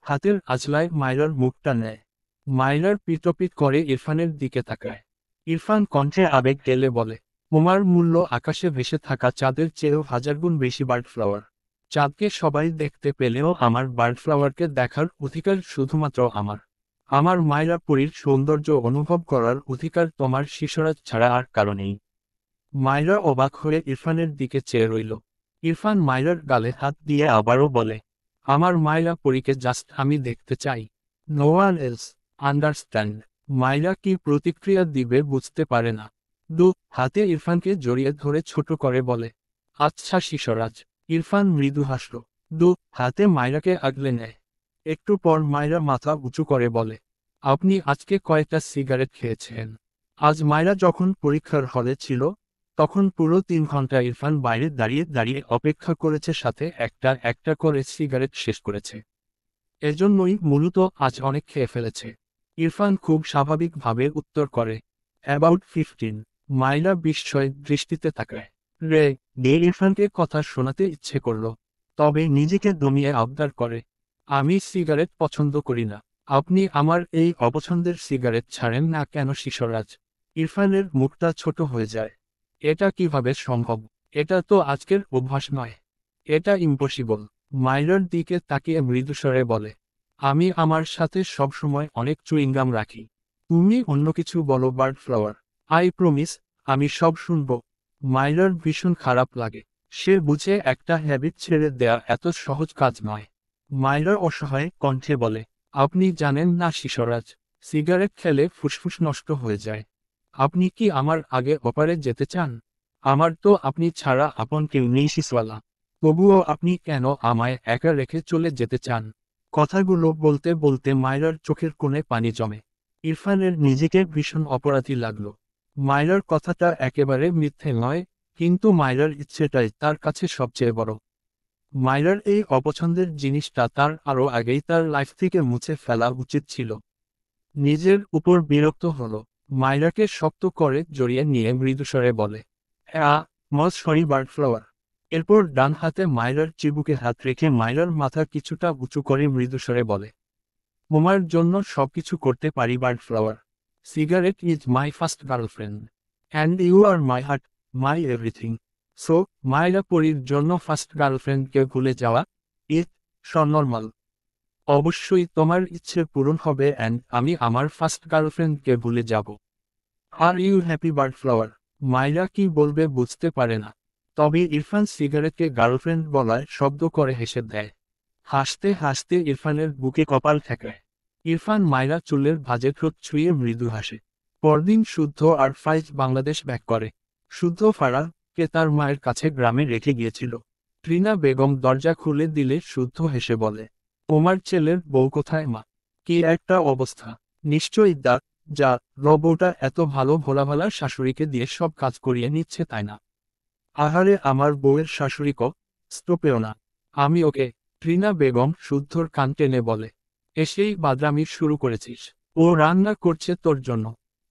হাতের আঁচলায় মাইরার মুখটা নেয়। মাইরার পিটপিট করে ইরফানের দিকে তাকায়। ইরফান কণ্ঠে আবেগ টেলে বলে, তোমার মূল্য আকাশে ভেসে থাকা চাঁদের চেয়েও 1000 গুণ বেশি বার্ডফ্লাওয়ার। চাঁদকে সবাই দেখতে পেলেও আমার বার্ডফ্লাওয়ারকে দেখার অধিকার শুধুমাত্র আমার। আমার মাইরা পরীর সৌন্দর্য অনুভব করার অধিকার তোমার শিশরাজ ছাড়া আর কারো নেই। মাইরা অবাক হয়ে ইরফানের দিকে চেয়ে রইল। ইরফান মাইরার গালে হাত দিয়ে আবারও বলে, আমার মাইরা পরীকে জাস্ট আমি দেখতে চাই। No one else understand. মাইরা কি প্রতিক্রিয়া দিবে বুঝতে পারে না। হাতে ইরফানকে জড়িয়ে ধরে ছোট করে বলে, আচ্ছা শিশরাজ। ইরফান মৃদু হাসল। হাতে মাইরাকে আগলে নেয়। একটু পর মাইরা মাথা উঁচু করে বলে, আপনি আজকে কয়েকটা সিগারেট খেয়েছেন? আজ মাইরা যখন পরীক্ষার হলে ছিল, তখন পুরো 3 ঘন্টা ইরফান বাইরে দাঁড়িয়ে দাঁড়িয়ে অপেক্ষা করেছে, সাথে একটা একটা করে সিগারেট শেষ করেছে। এজন্যই মূলত আজ অনেক খেয়ে ফেলেছে। ইরফান খুব স্বাভাবিকভাবে উত্তর করে, অ্যাবাউট 15। মাইরা বিস্ময় দৃষ্টিতে তাকায়। ইরফানকে কথা শোনাতে ইচ্ছে করল, তবে নিজেকে দমিয়ে আবদার করে, আমি সিগারেট পছন্দ করি না। আপনি আমার এই অপছন্দের সিগারেট ছাড়েন না কেন শিশরাজ? ইরফানের মুখটা ছোট হয়ে যায়। এটা কিভাবে সম্ভব? এটা তো আজকের অভ্যাস নয়। এটা ইম্পসিবল। মাইরার দিকে তাকিয়ে মৃদুস্বরে বলে, আমি আমার সাথে সবসময় অনেক চুইংগাম রাখি। তুমি অন্য কিছু বলো বার্ডফ্লাওয়ার। আই প্রমিস, আমি সব শুনব। মাইরার ভীষণ খারাপ লাগে। সে বুঝে একটা হ্যাবিট ছেড়ে দেয়া এত সহজ কাজ নয়। মাইরা অসহায় কণ্ঠে বলে, আপনি জানেন না শিশরাজ, সিগারেট খেলে ফুসফুস নষ্ট হয়ে যায়। আপনি কি আমার আগে ওপারে যেতে চান? আমার তো আপনি ছাড়া আপন কেউ নেই শিশওয়ালা। তবুও আপনি কেন আমায় একা রেখে চলে যেতে চান? কথাগুলো বলতে বলতে মাইরার চোখের কোণে পানি জমে। ইরফানের নিজেকে ভীষণ অপরাধী লাগলো। মাইরার কথাটা একেবারে মিথ্যে নয়, কিন্তু মাইরার ইচ্ছেটাই তার কাছে সবচেয়ে বড়। মাইরার এই অপছন্দের জিনিসটা তার আরও আগেই তার লাইফ থেকে মুছে ফেলা উচিত ছিল। নিজের উপর বিরক্ত হলো। মাইরাকে শক্ত করে জড়িয়ে নিয়ে মৃদুস্বরে বলে, হ্যাঁ মজ সরি বার্ডফ্লাওয়ার। এরপর ডান হাতে মাইরার চিবুকে হাত রেখে মাইরার মাথা কিছুটা উঁচু করে মৃদুস্বরে বলে, তোমার জন্য সবকিছু করতে পারি bird flower. Cigarette is my first girlfriend and you are my heart, my everything. So Maira পরীর জন্য ফার্স্ট গার্লফ্রেন্ডকে ভুলে যাওয়া ইট নর্মাল। অবশ্যই তোমার ইচ্ছে পূরণ হবে অ্যান্ড আমি আমার ফার্স্ট গার্লফ্রেন্ডকে ভুলে যাব। Are you happy bird flower. Maira কি বলবে বুঝতে পারে না, তবে ইরফান সিগারেটকে গার্লফ্রেন্ড বলায় শব্দ করে হেসে দেয়। হাসতে হাসতে ইরফানের বুকে কপাল ঠেকায়। ইরফান মাইরা চুলের ভাঁজে ঠোঁট ছুঁয়ে মৃদু হাসে। পরদিন শুদ্ধ আর ফাইজ বাংলাদেশ ব্যাক করে। শুদ্ধ ফারাহকে তার মায়ের কাছে গ্রামে রেখে গিয়েছিল। ট্রিনা বেগম দরজা খুলে দিলে শুদ্ধ হেসে বলে, তোমার ছেলের বউ কোথায় মা? কি একটা অবস্থা! নিশ্চয়ই যা বউটা এত ভালো ভোলাভালা শাশুড়িকে দিয়ে সব কাজ করিয়ে নিচ্ছে তাই না? আহারে আমার বউয়ের শাশুড়ি স্টোপেও না। আমি ওকে। ট্রিনা বেগম শুদ্ধর কান টেনে বলে, এসেই বাদরামি শুরু করেছিস? ও রান্না করছে তোর জন্য।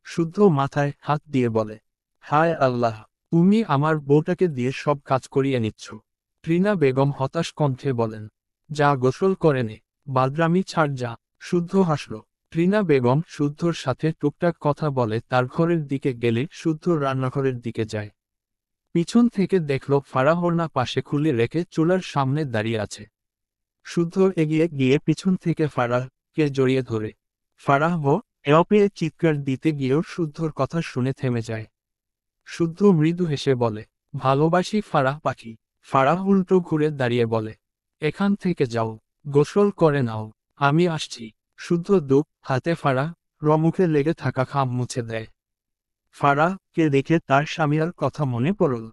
শুদ্ধ মাথায় হাত দিয়ে বলে, হায় আল্লাহ, তুমি আমার বউটাকে দিয়ে সব কাজ করিয়ে নিচ্ছ। ট্রিনা বেগম হতাশ কণ্ঠে বলেন, যা গোসল করে নে, বাদরামি ছাড় যা। শুদ্ধ হাসল। ট্রিনা বেগম শুদ্ধর সাথে টুকটাক কথা বলে তার ঘরের দিকে গেলে শুদ্ধ রান্নাঘরের দিকে যায়। পিছন থেকে দেখল ফারাহনা পাশে খুলে রেখে চুলার সামনে দাঁড়িয়ে আছে। শুদ্ধ এগিয়ে গিয়ে পিছন থেকে ফারাহকে জড়িয়ে ধরে। ফারাহ এও পেয়ে চিৎকার দিতে গিয়েও শুদ্ধর কথা শুনে থেমে যায়। শুদ্ধ মৃদু হেসে বলে, ভালোবাসি ফারাহ পাখি। ফারাহ উল্টো ঘুরে দাঁড়িয়ে বলে, এখান থেকে যাও, গোসল করে নাও, আমি আসছি। শুদ্ধ দুঃখ হাতে ফারাহ রমুখে লেগে থাকা খাম মুছে দেয়। ফারাহকে দেখে তার স্বামীর কথা মনে পড়ল।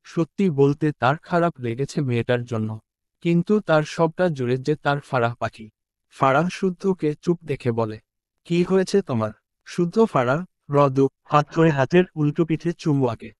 সত্যি বলতে তার খারাপ লেগেছে মেয়েটার জন্য, কিন্তু তার সবটা জুড়ে যে তার ফারাহ পাখি। ফারাহ শুদ্ধকে চুপ দেখে বলে, কি হয়েছে তোমার? শুদ্ধ ফারাহ হাত ধরে হাতের উল্টো পিঠে চুমু আঁকে।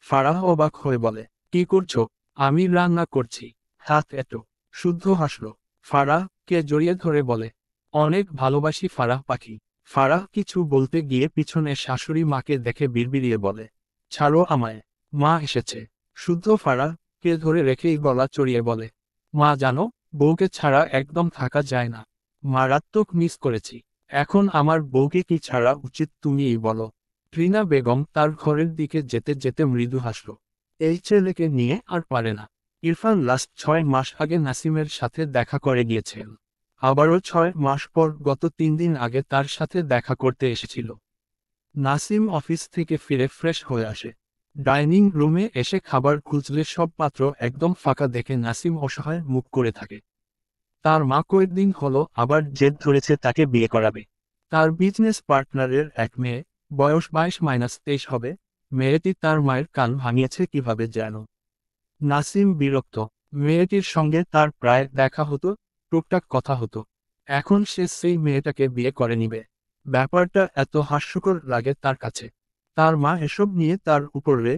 ফারাহ অবাক হয়ে বলে, কি করছো? আমি রান্না করছি। হাত এটো। শুদ্ধ হাসল। ফারাহকে জড়িয়ে ধরে বলে, অনেক ভালোবাসি ফারাহ পাখি। ফারাহ কিছু বলতে গিয়ে পিছনে শাশুড়ি মাকে দেখে বিড়বিড়িয়ে বলে, ছাড়ো আমায়, মা এসেছে। শুদ্ধ ফারাহকে ধরে রেখেই গলা চড়িয়ে বলে, মা জানো, বউকে ছাড়া একদম থাকা যায় না। মারাত্মক মিস করেছি। এখন আমার বউকে কি ছাড়া উচিত তুমিই বলো। ট্রিনা বেগম তার ঘরের দিকে যেতে যেতে মৃদু হাসল। এই ছেলেকে নিয়ে আর পারে না। ইরফান লাস্ট 6 মাস আগে নাসিমের সাথে দেখা করে গিয়েছেন। আবারও 6 মাস পর গত 3 দিন আগে তার সাথে দেখা করতে এসেছিল। নাসিম অফিস থেকে ফিরে ফ্রেশ হয়ে আসে। ডাইনিং রুমে এসে খাবার খুঁজলে সব পাত্র একদম ফাঁকা দেখে নাসিম অসহায় মুখ করে থাকে। তার মা কয়েকদিন হলো আবার জেদ ধরেছে তাকে বিয়ে করাবে। তার বিজনেস পার্টনারের এক মেয়ে, বয়স 22-23 হবে। মেয়েটি তার মায়ের কান ভাঙিয়েছে কিভাবে যেন। নাসিম বিরক্ত। মেয়েটির সঙ্গে তার প্রায় দেখা হতো, টুকটাক কথা হতো। এখন সে সেই মেয়েটাকে বিয়ে করে নিবে। ব্যাপারটা এত হাস্যকর লাগে তার কাছে। তার মা এসব নিয়ে তার উপরে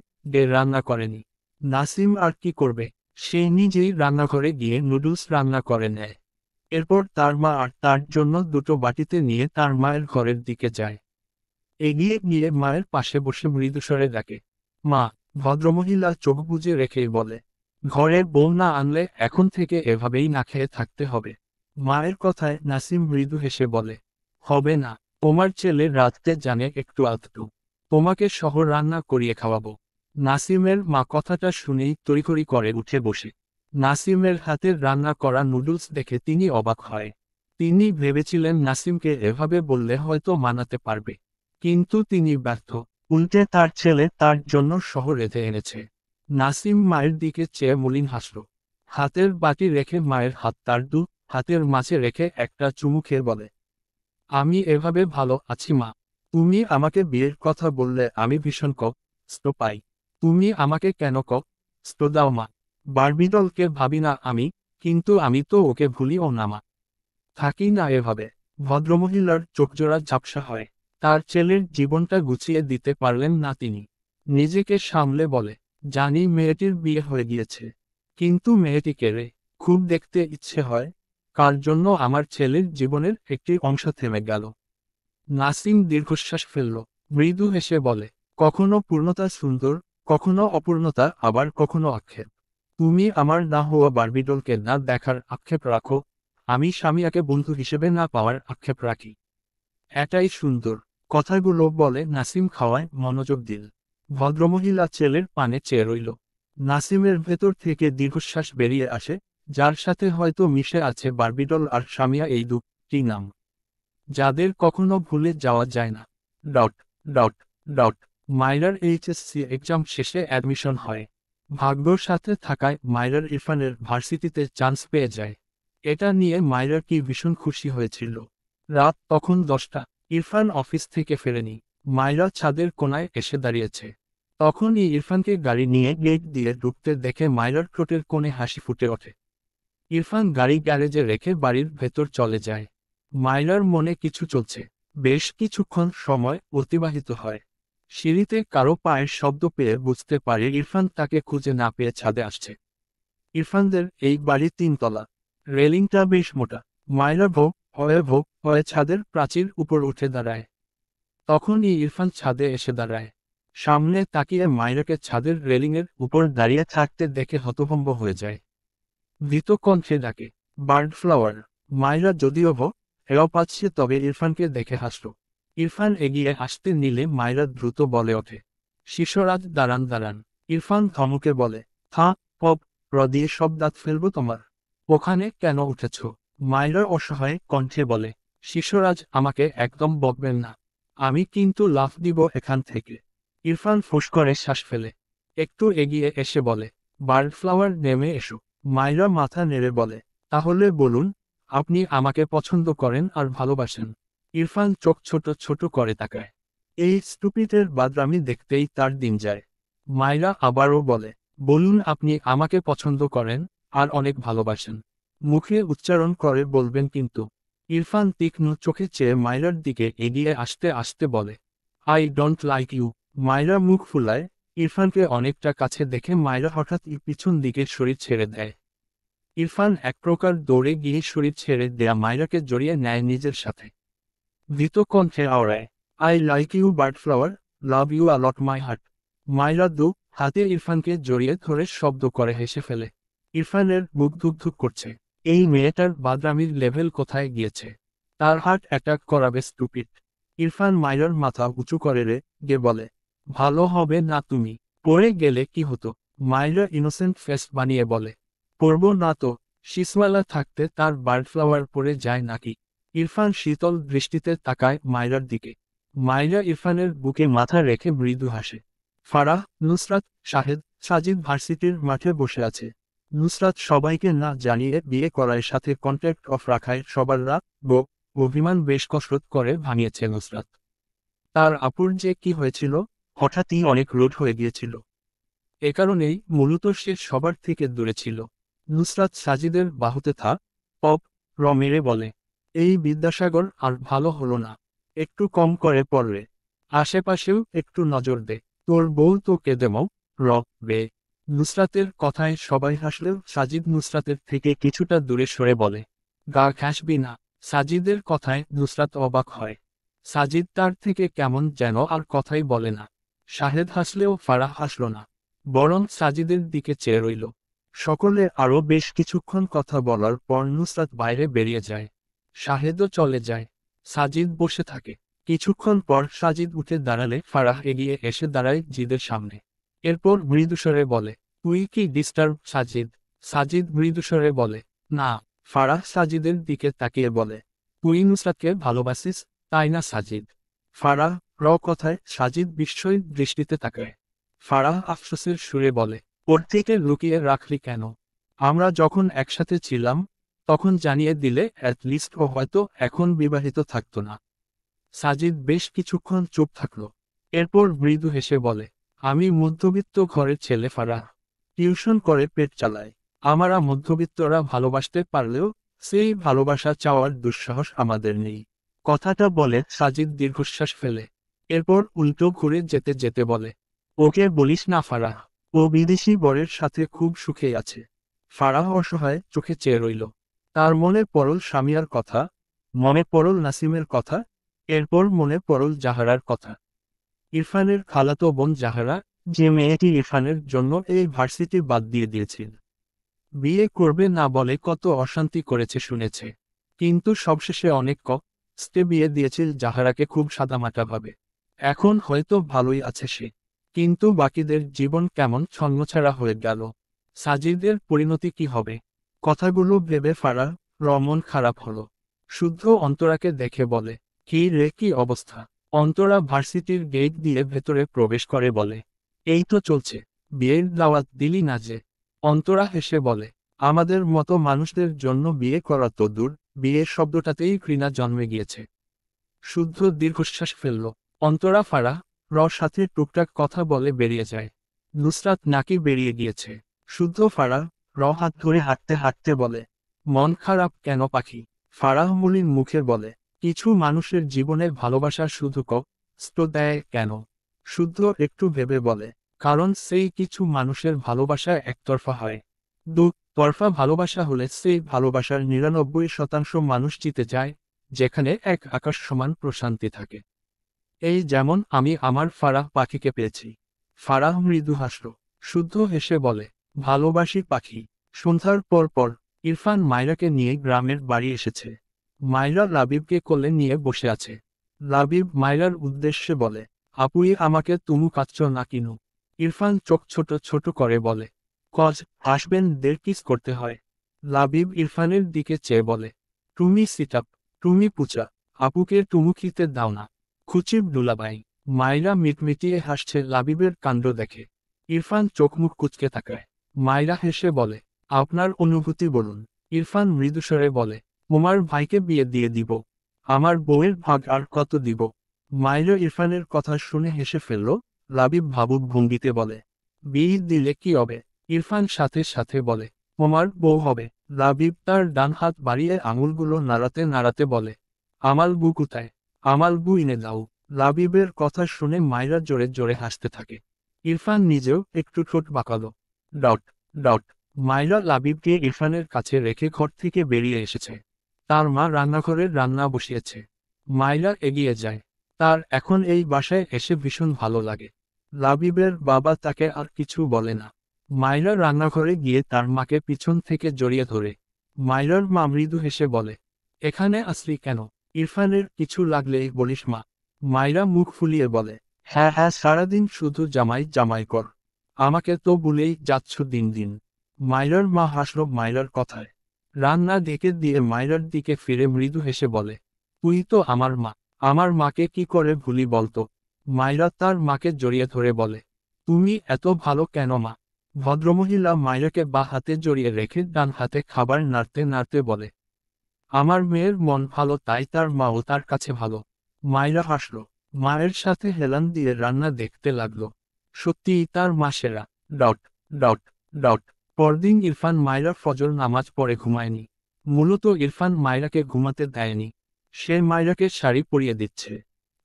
রান্না করেনি। নাসিম আর কি করবে? সে নিজেই রান্নাঘরে গিয়ে নুডলস রান্না করে নেয়। এরপর তার মা আর তার জন্য দুটো বাটিতে নিয়ে তার মায়ের ঘরের দিকে যায়। এগিয়ে গিয়ে মায়ের পাশে বসে মৃদুস্বরে ডাকে, মা। ভদ্রমহিলা চোখ বুজে রেখেই বলে, ঘরে বউ না আনলে এখন থেকে এভাবেই না খেয়ে থাকতে হবে। মায়ের কথায় নাসিম মৃদু হেসে বলে, হবে না। তোমার ছেলে রাতে জানে একটু আধটু। তোমাকে শহর রান্না করিয়ে খাওয়াবো। নাসিমের মা কথাটা শুনেই তড়িঘড়ি করে উঠে বসে। নাসিমের হাতের রান্না করা নুডলস দেখে তিনি অবাক হয়। তিনি ভেবেছিলেন নাসিমকে এভাবে বললে হয়তো মানাতে পারবে, কিন্তু তিনি ব্যর্থ। উল্টে তার ছেলে তার জন্য শহর রেঁধে এনেছে। নাসিম মায়ের দিকে চেয়ে মলিন হাসল। হাতের বাটি রেখে মায়ের হাত তার হাতের মাঝে রেখে একটা চুমু খেয়ে বলে, আমি এভাবে ভালো আছি মা। তুমি আমাকে বিয়ের কথা বললে আমি ভীষণ কষ্ট পাই। তুমি আমাকে কেন কষ্ট দাও মা? বারবিডলকে ভাবি না আমি, কিন্তু আমি তো ওকে ভুলিও না মা। থাকি না এভাবে। ভদ্রমহিলার চোখজোড়া ঝাপসা হয়। তার ছেলের জীবনটা গুছিয়ে দিতে পারলেন না তিনি। নিজেকে সামলে বলে, জানি মেয়েটির বিয়ে হয়ে গিয়েছে, কিন্তু মেয়েটিকে খুব দেখতে ইচ্ছে হয়। কার জন্য আমার ছেলের জীবনের একটি অংশ থেমে গেল। নাসিম দীর্ঘশ্বাস ফেলল, মৃদু হেসে বলে, কখনো পূর্ণতা সুন্দর, কখনো অপূর্ণতা, আবার কখনো আক্ষেপ। তুমি আমার না হওয়া বারবিডলকে না দেখার আক্ষেপ রাখো, আমি স্বামীয়াকে বন্ধু হিসেবে না পাওয়ার আক্ষেপ রাখি। এটাই সুন্দর। কথাগুলো বলে নাসিম খাওয়ায় মনোযোগ দিল। ভদ্রমহিলা ছেলের পানে চেয়ে রইল। নাসিমের ভেতর থেকে দীর্ঘশ্বাস বেরিয়ে আসে, যার সাথে হয়তো মিশে আছে বারবিডল আর স্বামীয়া, এই দুটি নাম যাদের কখনো ভুলে যাওয়া যায় না। ডট ডট ডট মাইরার এইচএসসি এক্সাম শেষে অ্যাডমিশন হয়। ভাগ্যর সাথে থাকায় মাইরার ইরফানের ভার্সিটিতে চান্স পেয়ে যায়। এটা নিয়ে মাইরার কি ভীষণ খুশি হয়েছিল। রাত তখন 10টা। ইরফান অফিস থেকে ফেরেনি। মাইরা ছাদের কোনায় এসে দাঁড়িয়েছে। তখনই ইরফানকে গাড়ি নিয়ে গেট দিয়ে ঢুকতে দেখে মাইরার ঠোঁটের কোণে হাসি ফুটে ওঠে। ইরফান গাড়ি গ্যারেজে রেখে বাড়ির ভেতর চলে যায়। মাইরার মনে কিছু চলছে। বেশ কিছুক্ষণ সময় অতিবাহিত হয়। সিঁড়িতে কারো পায়ের শব্দ পেয়ে বুঝতে পারে ইরফান তাকে খুঁজে না পেয়ে ছাদে আসছে। ইরফানদের এই বাড়ি 3 তলা। রেলিংটা বেশ মোটা। মাইরা ভোগ হয়ে ছাদের প্রাচীর উপর উঠে দাঁড়ায়। তখনই ইরফান ছাদে এসে দাঁড়ায়। সামনে তাকিয়ে মাইরাকে ছাদের রেলিংয়ের উপর দাঁড়িয়ে থাকতে দেখে হতভম্ব হয়ে যায়। ভীত কণ্ঠে ডাকে, বার্ড ফ্লাওয়ার। মাইরা যদিও হেও পাচ্ছে, তবে ইরফানকে দেখে হাসল। ইরফান এগিয়ে আসতে নিলে মাইরা দ্রুত বলে ওঠে, শিশরাজ দাঁড়ান দাঁড়ান। ইরফান ধমকে বলে, পপ দিয়ে সব দাঁত ফেলবো তোমার। ওখানে কেন উঠেছ? মাইরার অসহায় কণ্ঠে বলে, শিশরাজ আমাকে একদম বকবেন না, আমি কিন্তু লাফ দিব এখান থেকে। ইরফান ফুঁস করে শ্বাস ফেলে একটু এগিয়ে এসে বলে, বার্ড ফ্লাওয়ার নেমে এসো। মাইরা মাথা নেড়ে বলে, তাহলে বলুন, আপনি আমাকে পছন্দ করেন আর ভালোবাসেন? ইরফান চোখ ছোট ছোট করে তাকায়। এই স্টুপিডের বাদরামি দেখতেই তার দিন যায়। মাইরা আবারও বলে, বলুন আপনি আমাকে পছন্দ করেন আর অনেক ভালোবাসেন। মুখে উচ্চারণ করে বলবেন কিন্তু। ইরফান তীক্ষ্ণ চোখে চেয়ে মাইরার দিকে এগিয়ে আসতে আসতে বলে, আই ডোন্ট লাইক ইউ। মাইরা মুখ ফুলায়। ইরফানকে অনেকটা কাছে দেখে মাইরা হঠাৎ পিছন দিকে শরীর ছেড়ে দেয়। ইরফান এক প্রকার দৌড়ে গিয়ে শরীর ছেড়ে দেয়া মাইরাকে জড়িয়ে নেয় নিজের সাথে। ভীত কণ্ঠে আওড়ায়, I like you bird flower, love you a lot my heart. Maira হাতে ইরফানকে জড়িয়ে ধরে শব্দ করে হেসে ফেলে। ইরফানের বুক ধুকধুক করছে। এই মেয়েটার বাদরামির লেভেল কোথায় গিয়েছে? তার হার্ট অ্যাটাক করাবে স্টুপিড। ইরফান মাইরার মাথা উঁচু করে গে বলে, ভালো হবে না তুমি পড়ে গেলে কি হতো? মাইরা ইনোসেন্ট ফেস বানিয়ে বলে, পড়ব না তো, শিসওয়ালা থাকতে তার বার্ড ফ্লাওয়ার পড়ে যায় নাকি? ইরফান শীতল দৃষ্টিতে তাকায় মাইরার দিকে। মাইরা ইরফানের বুকে মাথা রেখে মৃদু হাসে। ফারাহ, নুসরাত, শাহেদ, সাজিদ ভার্সিটির মাঠে বসে আছে। নুসরাত সবাইকে না জানিয়ে বিয়ে করার সাথে কন্ট্যাক্ট অফ রাখায় সবার রাগ অভিমান বেশ কসরত করে ভাঙিয়েছে নুসরাত। তার আপুর যে কি হয়েছিল, হঠাৎই অনেক রোড হয়ে গিয়েছিল। এ কারণেই মূলত সে সবার থেকে দূরে ছিল। নুসরাত সাজিদের বাহুতে পপ মেরে বলে, এই বিদ্যাসাগর আর ভালো হলো না, একটু কম করে পড়রে, আশেপাশেও একটু নজর দে, তোর বউ তো কেঁদে বে। নুসরাতের কথায় সবাই হাসলেও সাজিদ নুসরাতের থেকে কিছুটা দূরে সরে বলে, গা ঘাসবি না। সাজিদের কথায় নুসরাত অবাক হয়। সাজিদ তার থেকে কেমন যেন আর কথাই বলে না। শাহেদ হাসলেও ফারাহ হাসল না, বরং সাজিদের দিকে চেয়ে রইল। সকলে আরও বেশ কিছুক্ষণ কথা বলার পর নুসরাত বাইরে বেরিয়ে যায়। শাহেদও চলে যায়। সাজিদ বসে থাকে। কিছুক্ষণ পর সাজিদ উঠে দাঁড়ালে ফারাহ এগিয়ে এসে দাঁড়ায় জিদের সামনে। এরপর মৃদুস্বরে বলে, তুই কি ডিস্টার্ব সাজিদ? সাজিদ মৃদুস্বরে বলে, না। ফারাহ সাজিদের দিকে তাকিয়ে বলে, তুই নুসরাতকে ভালোবাসিস, তাই না সাজিদ? ফারাহ কথায় সাজিদ বিস্ময়ের দৃষ্টিতে তাকায়। ফারাহ আফসোসের সুরে বলে, ওর থেকে লুকিয়ে রাখলি কেন? আমরা যখন একসাথে ছিলাম তখন জানিয়ে দিলে অ্যাটলিস্ট ও হয়তো এখন বিবাহিত থাকতো না। সাজিদ বেশ কিছুক্ষণ চুপ থাকল। এরপর মৃদু হেসে বলে, আমি মধ্যবিত্ত ঘরের ছেলে ফারাহ, টিউশন করে পেট চালায়। আমরা মধ্যবিত্তরা ভালোবাসতে পারলেও সেই ভালোবাসা চাওয়ার দুঃসাহস আমাদের নেই। কথাটা বলে সাজিদ দীর্ঘশ্বাস ফেলে। এরপর উল্টো ঘুরে যেতে যেতে বলে, ওকে বলিস না ফারাহ, ও বিদেশি বরের সাথে খুব সুখে আছে। ফারাহ অসহায় চোখে চেয়ে রইল। তার মনে পড়ল স্বামীয়ার কথা, মনে পড়ল নাসিমের কথা। এরপর মনে পড়ল জাহারার কথা। ইরফানের খালাতো বোন জাহারা, যে মেয়েটি ইরফানের জন্য এই ভার্সিটি বাদ দিয়ে দিয়েছিল। বিয়ে করবে না বলে কত অশান্তি করেছে শুনেছে, কিন্তু সবশেষে অনেক কষ্টে বিয়ে দিয়েছিল জাহারাকে খুব সাদামাটাভাবে। এখন হয়তো ভালোই আছে সে, কিন্তু বাকিদের জীবন কেমন ছন্নছাড়া হয়ে গেল। সাজিদের পরিণতি কি হবে? কথাগুলো ভেবে ফারাহ রমন খারাপ হলো। শুদ্ধ অন্তরাকে দেখে বলে, কি রে, কি অবস্থা? অন্তরা ভার্সিটির গেট দিয়ে ভেতরে প্রবেশ করে বলে, এই তো চলছে, বিয়ের দাওয়াত দিলি না যে? অন্তরা হেসে বলে, আমাদের মতো মানুষদের জন্য বিয়ে করা তো দূর, বিয়ের শব্দটাতেই ঘৃণা জন্মে গিয়েছে। শুদ্ধ দীর্ঘশ্বাস ফেলল। অন্তরা ফারাহ সাথে টুকটাক কথা বলে বেরিয়ে যায়। নুসরাত নাকি বেরিয়ে গিয়েছে। শুদ্ধ ফারাহ হাত ধরে হাঁটতে হাঁটতে বলে, মন খারাপ কেন পাখি? ফারাহ মুলিন মুখে বলে, কিছু মানুষের জীবনে ভালোবাসা শুধু কষ্ট দেয় কেন? শুদ্ধ একটু ভেবে বলে, কারণ সেই কিছু মানুষের ভালোবাসা একতরফা হয়। তরফা ভালোবাসা হলে সেই ভালোবাসার ৯৯% মানুষ জিতে যায়, যেখানে এক আকাশ সমান প্রশান্তি থাকে। এই যেমন আমি আমার ফারাহ পাখিকে পেয়েছি। ফারাহ মৃদু হাসল। শুদ্ধ হেসে বলে, ভালোবাসি পাখি। সন্ধ্যার পর পর ইরফান মায়রাকে নিয়ে গ্রামের বাড়ি এসেছে। মায়রা লাবিবকে কোলে নিয়ে বসে আছে। লাবিব মায়রার উদ্দেশ্যে বলে, আপুই আমাকে তুমু কাচ্ছ না কিনু? ইরফান চোখ ছোট ছোট করে বলে, হাসবেন্ডদের কিস করতে হয়। লাবিব ইরফানের দিকে চেয়ে বলে, তুমি সিটাপ, তুমি পুচা, আপুকে টুমু খেতে দাও না। খুচিব দুলাবাই। মায়রা মিটমিটিয়ে হাসছে লাবিবের কাণ্ড দেখে। ইরফান চোখমুখ কুচকে তাকায়। মায়রা হেসে বলে, আপনার অনুভূতি বলুন। ইরফান মৃদুস্বরে বলে, তোমার ভাইকে বিয়ে দিয়ে দিব। আমার বউয়ের ভাগ আর কত দিব? মায়রা ইরফানের কথা শুনে হেসে ফেলল। লাবিব ভাবুক ভঙ্গিতে বলে, বিয়ে দিলে কি হবে? ইরফান সাথে সাথে বলে, তোমার বউ হবে। লাবিব তার ডান হাত বাড়িয়ে আঙুলগুলো নাড়াতে নাড়াতে বলে, আমাল বু কোথায়? আমাল বু এনে দাও। লাবিবের কথা শুনে মায়রা জোরে জোরে হাসতে থাকে। ইরফান নিজেও একটু ঠোঁট বাঁকালো। Dot dot. মায়রা লাবিবকে ইরফানের কাছে রেখে ঘর থেকে বেরিয়ে এসেছে। তার মা রান্নাঘরে রান্না বসিয়েছে। মায়রা এগিয়ে যায়। তার এখন এই বাসায় এসে ভীষণ ভালো লাগে। লাবিবের বাবা তাকে আর কিছু বলে না। মায়রা রান্নাঘরে গিয়ে তার মাকে পিছন থেকে জড়িয়ে ধরে। মায়রার মা মৃদু হেসে বলে, এখানে আসলি কেন? ইরফানের কিছু লাগলেই বলিস মা। মায়রা মুখ ফুলিয়ে বলে, হ্যাঁ হ্যাঁ, সারাদিন শুধু জামাই জামাই কর। আমাকে তো ভুলেই যাচ্ছ দিন দিন। মায়রার মা হাসল মায়রার কথায়। রান্না ডেকে দিয়ে মায়রার দিকে ফিরে মৃদু হেসে বলে, তুই তো আমার মা, আমার মাকে কি করে ভুলি বলতো? মায়রা তার মাকে জড়িয়ে ধরে বলে, তুমি এত ভালো কেন মা? ভদ্রমহিলা মায়রাকে বা হাতে জড়িয়ে রেখে ডান হাতে খাবার নাড়তে নাড়তে বলে, আমার মেয়ের মন ভালো তাই তার মাও তার কাছে ভালো। মায়রা হাসল। মায়ের সাথে হেলান দিয়ে রান্না দেখতে লাগলো। সত্যিই তার মা সেরা। Dot dot dot. পরদিন ইরফান মায়রার ফজর নামাজ পড়ে ঘুমায়নি। মূলত ইরফান মায়রাকে ঘুমাতে দেয়নি। সে মায়রাকে শাড়ি পরিয়ে দিচ্ছে।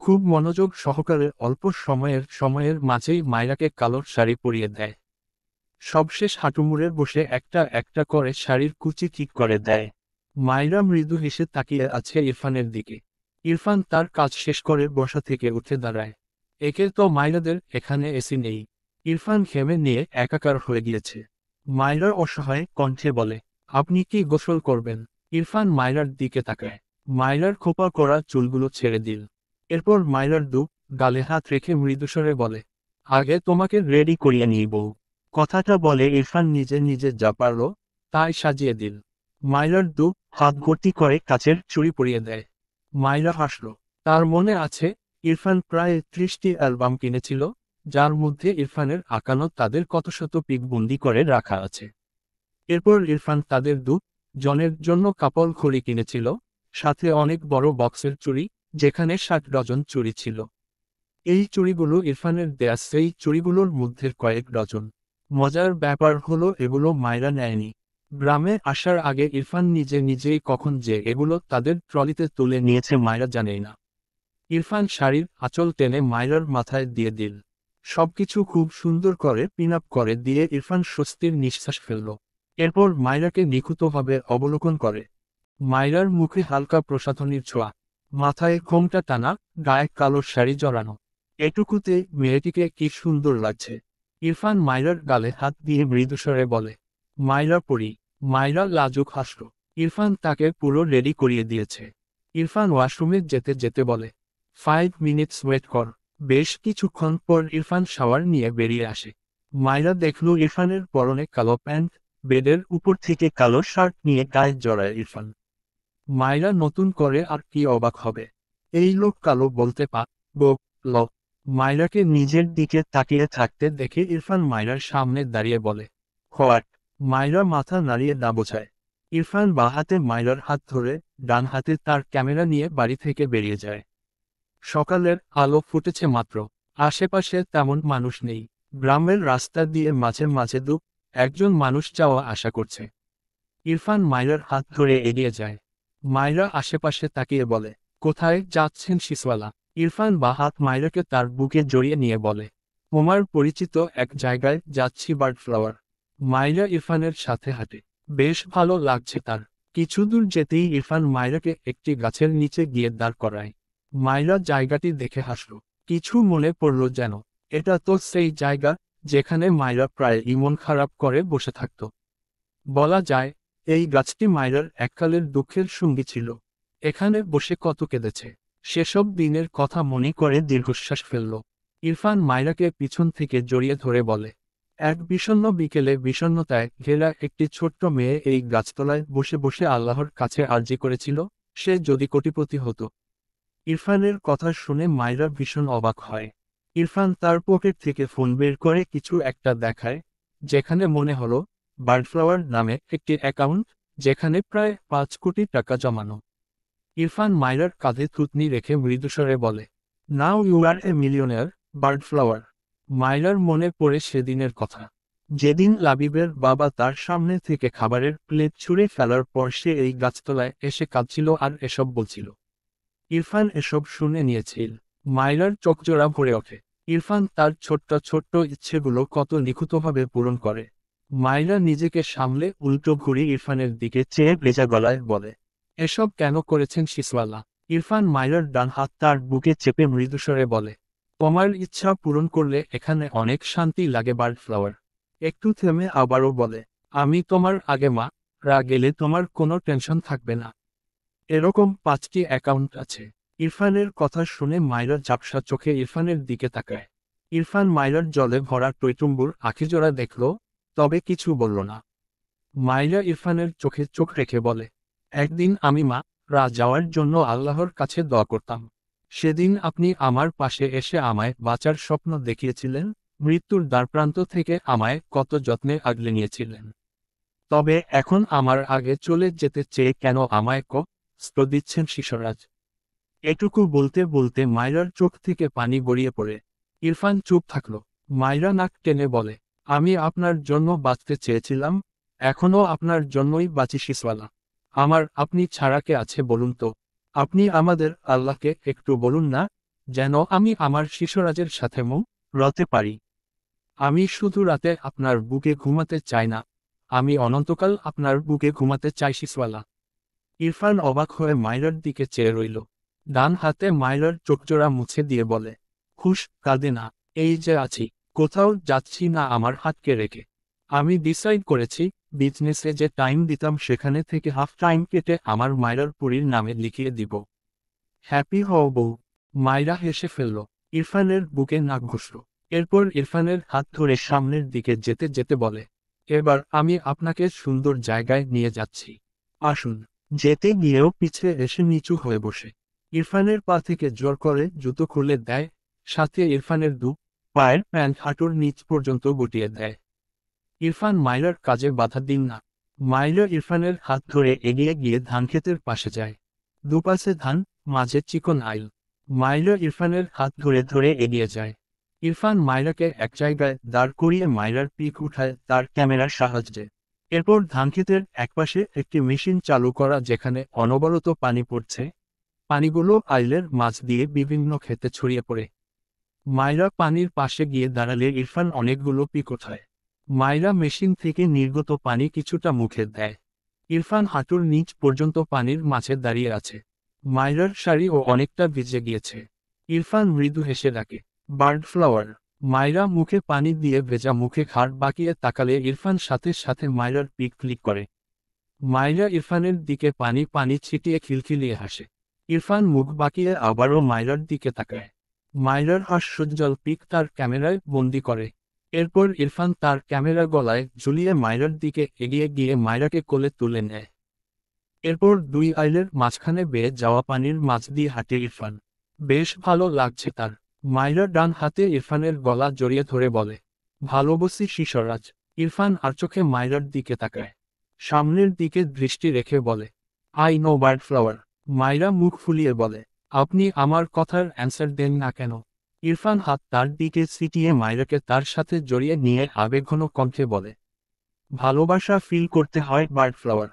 খুব মনোযোগ সহকারে অল্প সময়ের মাঝেই মায়রাকে কালোর শাড়ি পরিয়ে দেয়। সবশেষ হাঁটুমুড়ে বসে একটা একটা করে শাড়ির কুচি ঠিক করে দেয়। মায়রা মৃদু হেসে তাকিয়ে আছে ইরফানের দিকে। ইরফান তার কাজ শেষ করে বসা থেকে উঠে দাঁড়ায়। একে তো মায়রাদের এখানে এসি নেই। ইরফান ঘেমে নিয়ে একাকার হয়ে গিয়েছে। মায়রার অসহায় কণ্ঠে বলে, আপনি কি গোসল করবেন? ইরফান মায়রার দিকে তাকায়। মায়রার খোপা করা চুলগুলো ছেড়ে দিল। এরপর মায়রার গালে হাত রেখে মৃদুস্বরে বলে, আগে তোমাকে রেডি করিয়ে নিই বউ। কথাটা বলে ইরফান নিজে নিজে যা পারল তাই সাজিয়ে দিল। মায়রার হাত ভর্তি করে কাচের চুড়ি পরিয়ে দেয়। মায়রা হাসল। তার মনে আছে, ইরফান প্রায় 30টি অ্যালবাম কিনেছিল, যার মধ্যে ইরফানের আঁকানো তাদের কত শত পিক বন্দি করে রাখা আছে। এরপর ইরফান তাদের জনের জন্য কাপল ঘড়ি কিনেছিল, সাথে অনেক বড় বক্সের চুড়ি, যেখানে 60 ডজন চুড়ি ছিল। এই চুড়িগুলো ইরফানের দেয়া সেই চুড়িগুলোর মধ্যে কয়েক ডজন। মজার ব্যাপার হলো এগুলো মায়রা নেয়নি। গ্রামে আসার আগে ইরফান নিজে নিজেই কখন যে এগুলো তাদের ট্রলিতে তুলে নিয়েছে মায়রা জানেই না। ইরফান শাড়ির আঁচল টেনে মায়রার মাথায় দিয়ে দিল। সবকিছু খুব সুন্দর করে পিন আপ করে দিয়ে ইরফান স্বস্তির নিঃশ্বাস ফেলল। এরপর মায়রাকে নিখুঁতভাবে অবলোকন করে। মায়রার মুখে হালকা প্রসাধনীর ছোঁয়া। মাথায় ঘোমটা টানা, গায়ে কালো শাড়ি জড়ানো। এটুকুতে মেয়েটিকে কি সুন্দর লাগছে। ইরফান মাইরার গালে হাত দিয়ে মৃদুস্বরে বলে, মাইরা পড়ি। মাইরা লাজুক হাসল। ইরফান তাকে পুরো রেডি করিয়ে দিয়েছে। ইরফান ওয়াশরুমে যেতে যেতে বলে, 5 মিনিটস ওয়েট কর। বেশ কিছুক্ষণ পর ইরফান শাওয়ার নিয়ে বেরিয়ে আসে। মাইরা দেখল ইরফানের পরনে কালো প্যান্ট, বেডের উপর থেকে কালো শার্ট নিয়ে গায়ে জড়ায় ইরফান। মাইরা নতুন করে আর কি অবাক হবে। এই লোক কালো বলতে ল। মাইরাকে নিজের দিকে তাকিয়ে থাকতে দেখে ইরফান মাইরার সামনে দাঁড়িয়ে বলে, হোয়াট? মাইরা মাথা নাড়িয়ে না বোঝায়। ইরফান বাঁ হাতে মাইরার হাত ধরে, ডান হাতে তার ক্যামেরা নিয়ে বাড়ি থেকে বেরিয়ে যায়। সকালের আলো ফুটেছে মাত্র। আশেপাশে তেমন মানুষ নেই। গ্রামের রাস্তা দিয়ে মাঝে মাঝে একজন মানুষ যাওয়া আশা করছে। ইরফান মাইরার হাত ধরে এগিয়ে যায়। মাইরা আশেপাশে তাকিয়ে বলে, কোথায় যাচ্ছেন শিসওয়ালা? ইরফান বাঁ হাত মাইরাকে তার বুকে জড়িয়ে নিয়ে বলে, তোমার পরিচিত এক জায়গায় যাচ্ছি, বার্ড ফ্লাওয়ার। মাইরা ইরফানের সাথে হাঁটে। বেশ ভালো লাগছে তার। কিছু দূর যেতেই ইরফান মাইরাকে একটি গাছের নিচে গিয়ে দাঁড় করায়। মাইরা জায়গাটি দেখে হাসল। কিছু মনে পড়ল যেন। এটা তো সেই জায়গা যেখানে মাইরা প্রায় মন খারাপ করে বসে থাকত। বলা যায়, এই গাছটি মাইরার এককালের দুঃখের সঙ্গী ছিল। এখানে বসে কত কেঁদেছে। সেসব দিনের কথা মনে করে দীর্ঘশ্বাস ফেলল। ইরফান মাইরাকে পিছন থেকে জড়িয়ে ধরে বলে, এক বিষণ্ণ বিকেলে বিষণ্ণতায় ঘেরা একটি ছোট্ট মেয়ে এই গাছতলায় বসে বসে আল্লাহর কাছে আর্জি করেছিল, সে যদি কোটিপতি হতো। ইরফানের কথা শুনে মাইরা ভীষণ অবাক হয়। ইরফান তার পকেট থেকে ফোন বের করে কিছু একটা দেখায়, যেখানে মনে হলো বার্ডফ্লাওয়ার নামে একটি অ্যাকাউন্ট, যেখানে প্রায় 5 কোটি টাকা জমানো। ইরফান মাইরার কাঁধে থুতনি রেখে মৃদুস্বরে বলে, now you R A millionaire, বার্ডফ্লাওয়ার। মাইরার মনে পড়ে সেদিনের কথা, যেদিন লাবিবের বাবা তার সামনে থেকে খাবারের প্লেট ছুঁড়ে ফেলার পর সে এই গাছতলায় এসে কাঁদছিল আর এসব বলছিল। ইরফান এসব শুনে নিয়েছিল। মাইরার চোখজোড়া ভরে ওঠে। ইরফান তার ছোট্ট ছোট্ট ইচ্ছেগুলো কত নিখুঁতভাবে পূরণ করে। মাইরা নিজেকে সামলে উল্টো ঘুরে ইরফানের দিকে চেয়ে ভেজা গলায় বলে, এসব কেন করেছেন শিসওয়ালা? ইরফান মাইরার ডান হাত তার বুকে চেপে মৃদুস্বরে বলে, তোমার ইচ্ছা পূরণ করলে এখানে অনেক শান্তি লাগে বার্ড ফ্লাওয়ার। একটু থেমে আবারও বলে, আমি তোমার আগে মা রা গেলে তোমার কোনো টেনশন থাকবে না। এরকম 5টি অ্যাকাউন্ট আছে। ইরফানের কথা শুনে মাইরা ঝাপসা চোখে ইরফানের দিকে তাকায়। ইরফান মাইরার জলে ভরা টইটুম্বুর আখিজোড়া দেখল, তবে কিছু বলল না। মাইরা ইরফানের চোখে চোখ রেখে বলে, একদিন আমি মা রা যাওয়ার জন্য আল্লাহর কাছে দোয়া করতাম। সেদিন আপনি আমার পাশে এসে আমায় বাঁচার স্বপ্ন দেখিয়েছিলেন, মৃত্যুর দ্বারপ্রান্ত থেকে আমায় কত যত্নে আগলে নিয়েছিলেন। তবে এখন আমার আগে চলে যেতে চেয়ে কেন আমায় কষ্ট দিচ্ছেন শিশরাজ? এটুকু বলতে বলতে মাইরার চোখ থেকে পানি গড়িয়ে পড়ে। ইরফান চুপ থাকল। মাইরা নাক টেনে বলে, আমি আপনার জন্য বাঁচতে চেয়েছিলাম, এখনও আপনার জন্যই বাঁচি শিসওয়ালা। আমার আপনি ছাড়া কে আছে বলুন তো? আপনি আমাদের আল্লাহকে একটু বলুন না, যেন আমি আমার শিশরাজের সাথে রতে পারি। আমি শুধু রাতে আপনার বুকে ঘুমাতে চাই না, আমি অনন্তকাল আপনার বুকে ঘুমাতে চাই শিসওয়ালা। ইরফান অবাক হয়ে মাইরার দিকে চেয়ে রইল। ডান হাতে মাইরার চোখজোড়া মুছে দিয়ে বলে, খুশ কাঁদে না, এই যে আছি, কোথাও যাচ্ছি না আমার হাতকে রেখে। আমি ডিসাইড করেছি, বিজনেসে যে টাইম দিতাম সেখানে থেকে হাফ টাইম কেটে আমার মাইরার পুরীর নামে লিখিয়ে দিব। হ্যাপি হও বউ। মাইরা হেসে ফেলল। ইরফানের বুকে নাক ঘষল। এরপর ইরফানের হাত ধরে সামনের দিকে যেতে যেতে বলে, এবার আমি আপনাকে সুন্দর জায়গায় নিয়ে যাচ্ছি, আসুন। যেতে গিয়েও পিছে এসে নিচু হয়ে বসে ইরফানের পা থেকে জোর করে জুতো খুলে দেয়, সাথে ইরফানের পায়ের প্যান্ট হাঁটুর নিচ পর্যন্ত গুটিয়ে দেয়। ইরফান মাইরার কাজে বাধা দিন না। মাইরা ইরফানের হাত ধরে এগিয়ে গিয়ে ধানক্ষেতের পাশে যায়। দুপাশে ধান, মাঝে চিকন আইল। মাইরা ইরফানের হাত ধরে ধরে এগিয়ে যায়। ইরফান মাইরাকে এক জায়গায় দাঁড় করিয়ে মাইরার পিক উঠায় তার ক্যামেরার সাহায্যে। এরপর ধানক্ষেতের একপাশে একটি মেশিন চালু করা, যেখানে অনবরত পানি পড়ছে। পানিগুলো আইলের মাছ দিয়ে বিভিন্ন ক্ষেতে ছড়িয়ে পড়ে। মাইরা পানির পাশে গিয়ে দাঁড়ালে ইরফান অনেকগুলো পিক ওঠায়। মাইরা মেশিন থেকে নির্গত পানি কিছুটা মুখে দেয়। ইরফান হাঁটুর নিচ পর্যন্ত পানির মাঝে দাঁড়িয়ে আছে। মায়রার শাড়িও অনেকটা ভিজে গিয়েছে। ইরফান মৃদু হেসে ডাকে, বার্ড ফ্লাওয়ার। মায়রা মুখে পানি দিয়ে ভেজা মুখে ঘাড় বাঁকিয়ে তাকালে ইরফান সাথে সাথে মায়রার পিক ক্লিক করে। মায়রা ইরফানের দিকে পানি পানি ছিটিয়ে খিলখিলিয়ে হাসে। ইরফান মুখ বাঁকিয়ে আবারও মায়রার দিকে তাকায়। মায়রার হাস্যোজ্জ্বল পিক তার ক্যামেরায় বন্দি করে। এরপর ইরফান তার ক্যামেরা গলায় ঝুলিয়ে মায়রার দিকে এগিয়ে গিয়ে মায়রাকে কোলে তুলে নেয়। এরপর দুই আইলের মাঝখানে বেয়ে যাওয়া পানির মাঝ দিয়ে হাঁটে ইরফান। বেশ ভালো লাগছে তার। মায়রা ডান হাতে ইরফানের গলা জড়িয়ে ধরে বলে, ভালোবাসি শিশরাজ। ইরফান আর চোখে মায়রার দিকে তাকায়। সামনের দিকে দৃষ্টি রেখে বলে, আই নো বার্ড ফ্লাওয়ার। মায়রা মুখ ফুলিয়ে বলে, আপনি আমার কথার অ্যান্সার দেন না কেন? ইরফান হাত তার দিকে ছিটিয়ে মায়রাকে তার সাথে জড়িয়ে নিয়ে আবেগঘন কণ্ঠে বলে, ভালোবাসা ফিল করতে হয় বার্ড ফ্লাওয়ার।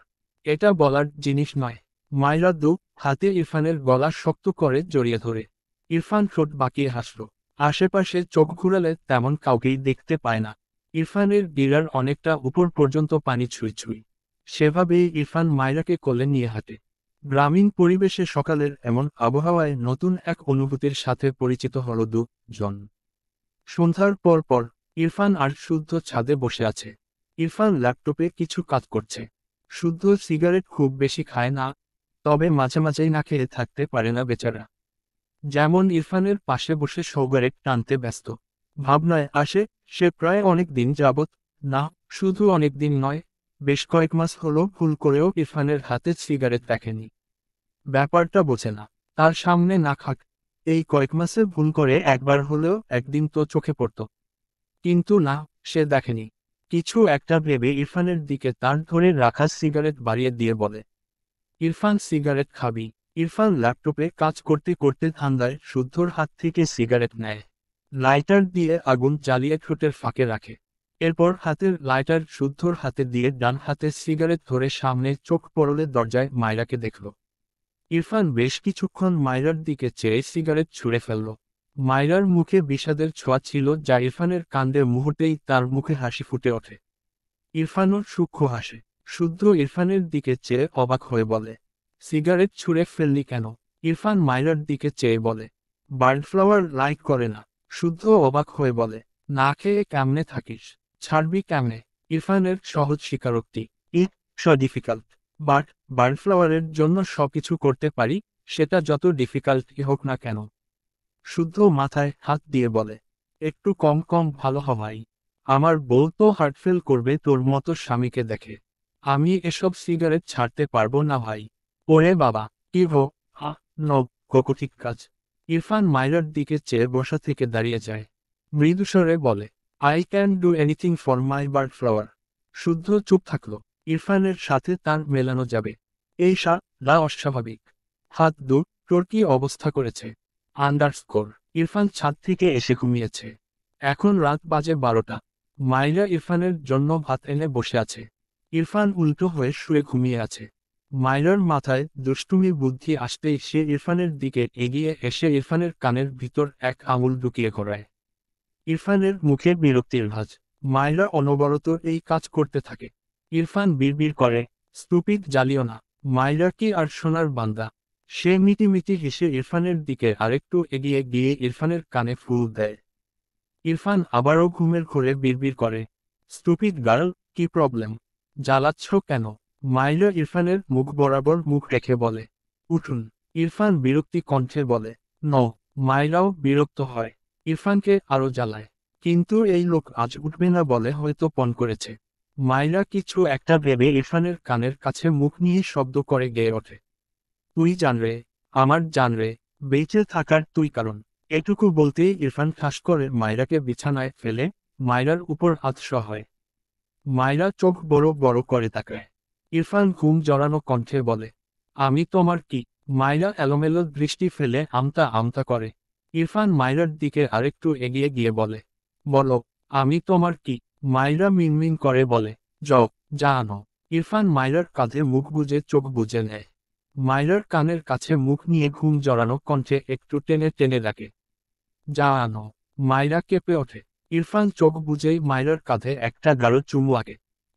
এটা বলার জিনিস নয়। মায়রা দু হাতে ইরফানের গলা শক্ত করে জড়িয়ে ধরে। ইরফান ঠোঁট বাঁকিয়ে হাসল। আশেপাশে চোখ ঘুরালে তেমন কাউকেই দেখতে পায় না। ইরফানের গিরার অনেকটা উপর পর্যন্ত পানি ছুঁই ছুঁই। সেভাবেই ইরফান মায়রাকে কোলে নিয়ে হাঁটে। গ্রামীণ পরিবেশে সকালের এমন আবহাওয়ায় নতুন এক অনুভূতির সাথে পরিচিত হল দুজন। সন্ধ্যার পর পর ইরফান আর শুদ্ধ ছাদে বসে আছে। ইরফান ল্যাপটপে কিছু কাজ করছে। শুদ্ধ সিগারেট খুব বেশি খায় না, তবে মাঝে মাঝেই না খেয়ে থাকতে পারে না বেচারা। যেমন ইরফানের পাশে বসে সিগারেট টানতে ব্যস্ত। ভাবনায় আসে, সে প্রায় অনেক দিন যাবৎ, না শুধু অনেক দিন নয়, বেশ কয়েক মাস হলো ভুল করেও ইরফানের হাতে সিগারেট দেখেনি। ব্যাপারটা বোঝে না। তার সামনে না খাক, এই কয়েক মাসে ভুল করে একবার হলেও একদিন তো চোখে পড়ত। কিন্তু না, সে দেখেনি। কিছু একটা ভেবে ইরফানের দিকে তার ধরে রাখা সিগারেট বাড়িয়ে দিয়ে বলে, ইরফান সিগারেট খাবি? ইরফান ল্যাপটপে কাজ করতে করতে ধান্দায় শুদ্ধর হাত থেকে সিগারেট নেয়। লাইটার দিয়ে আগুন জ্বালিয়ে ঠোঁটের ফাঁকে রাখে। এরপর হাতের লাইটার শুদ্ধর হাতে দিয়ে ডান হাতে সিগারেট ধরে সামনে চোখ পড়লে দরজায় মায়রাকে দেখল। ইরফান বেশ কিছুক্ষণ মায়রার দিকে চেয়ে সিগারেট ছুঁড়ে ফেলল। মায়রার মুখে বিষাদের ছোঁয়া ছিল যা ইরফানের কাণ্ডে মুহূর্তেই তার মুখে হাসি ফুটে ওঠে। ইরফানও সূক্ষ্ম হাসে। শুদ্ধ ইরফানের দিকে চেয়ে অবাক হয়ে বলে, সিগারেট ছুঁড়ে ফেললি কেন? ইরফান মায়রার দিকে চেয়ে বলে, বার্ড ফ্লাওয়ার লাইক করে না। শুদ্ধ অবাক হয়ে বলে, না খেয়ে কেমনে থাকিস? ছাড়বি কেমনে? ইরফানের সহজ স্বীকারোক্তি, ইটস ডিফিকাল্ট, বাট বার্ড ফ্লাওয়ারের জন্য সবকিছু করতে পারি, সেটা যত ডিফিকাল্টই হোক না কেন। শুদ্ধ মাথায় হাত দিয়ে বলে, একটু কম কম ভালো হওয়াই। আমার বউ তো হার্টফেল করবে তোর মতো স্বামীকে দেখে। আমি এসব সিগারেট ছাড়তে পারবো না ভাই। ওরে বাবা, কি ভো, ঠিক কাজ। ইরফান মায়রার দিকে চেয়ে বসা থেকে দাঁড়িয়ে যায়। মৃদুস্বরে বলে, I can do anything for my bird flower. শুদ্ধ চুপ থাকলো। ইরফানের সাথে তার মেলানো যাবে এই রা অস্বাভাবিক। হাত দূর, তোর কি অবস্থা করেছে? আন্ডারস্কোর। ইরফান ছাদ থেকে এসে ঘুমিয়েছে। এখন রাত বাজে 12টা। মায়রা ইরফানের জন্য ভাত এনে বসে আছে। ইরফান উল্টো হয়ে শুয়ে ঘুমিয়ে আছে। মায়রার মাথায় দুষ্টুমি বুদ্ধি আসতেই সে ইরফানের দিকে এগিয়ে এসে ইরফানের কানের ভিতর এক আঙুল ঢুকিয়ে ঘোরায়। ইরফানের মুখে বিরক্তির ভাঁজ। মায়রা অনবরত এই কাজ করতে থাকে। ইরফান বিড়বিড় করে, স্টুপিড, জ্বালিও না। মায়রা কি আর সোনার বান্দা? সে মিটিমিটি হেসে ইরফানের দিকে আরেকটু এগিয়ে গিয়ে ইরফানের কানে ফুল দেয়। ইরফান আবারও ঘুমের ঘোরে বিড়বিড় করে, স্টুপিড গার্ল, কি প্রবলেম? জ্বালাচ্ছ কেন? মায়রা ইরফানের মুখ বরাবর মুখ রেখে বলে, উঠুন। ইরফান বিরক্তি কণ্ঠে বলে, ন। মায়রাও বিরক্ত হয়। ইরফানকে আরও জ্বালায়। কিন্তু এই লোক আজ উঠবে না বলে হয়তো পণ করেছে। মায়রা কিছু একটা ভেবে ইরফানের কানের কাছে মুখ নিয়ে শব্দ করে গেয়ে ওঠে, তুই জান রে, আমার জান রে, বেঁচে থাকার তুই কারণ। এটুকু বলতেই ইরফান ঠাস করে মায়রাকে বিছানায় ফেলে মায়রার উপর হাতশো হয়। মায়রা চোখ বড় বড় করে তাকায়। ইরফান ঘুম জড়ানো কণ্ঠে বলে, আমি তোমার কি? মায়রা এলোমেলো দৃষ্টি ফেলে আমতা আমতা করে। ইরফান মায়রার দিকে আরেকটু এগিয়ে গিয়ে বলে, বলো, আমি তোমার কি? মায়রা মিনমিন করে বলে, যাও, জানো। ইরফান মায়রার কাঁধে মুখ বুজে চোখ বুজে নেয়। মায়রার কানের কাছে মুখ নিয়ে ঘুম জড়ানো কণ্ঠে একটু টেনে টেনে ডাকে, জানো। মায়রা কেঁপে ওঠে। ইরফান চোখ বুজেই মায়রার কাঁধে একটা গাঢ় চুমু আঁকে।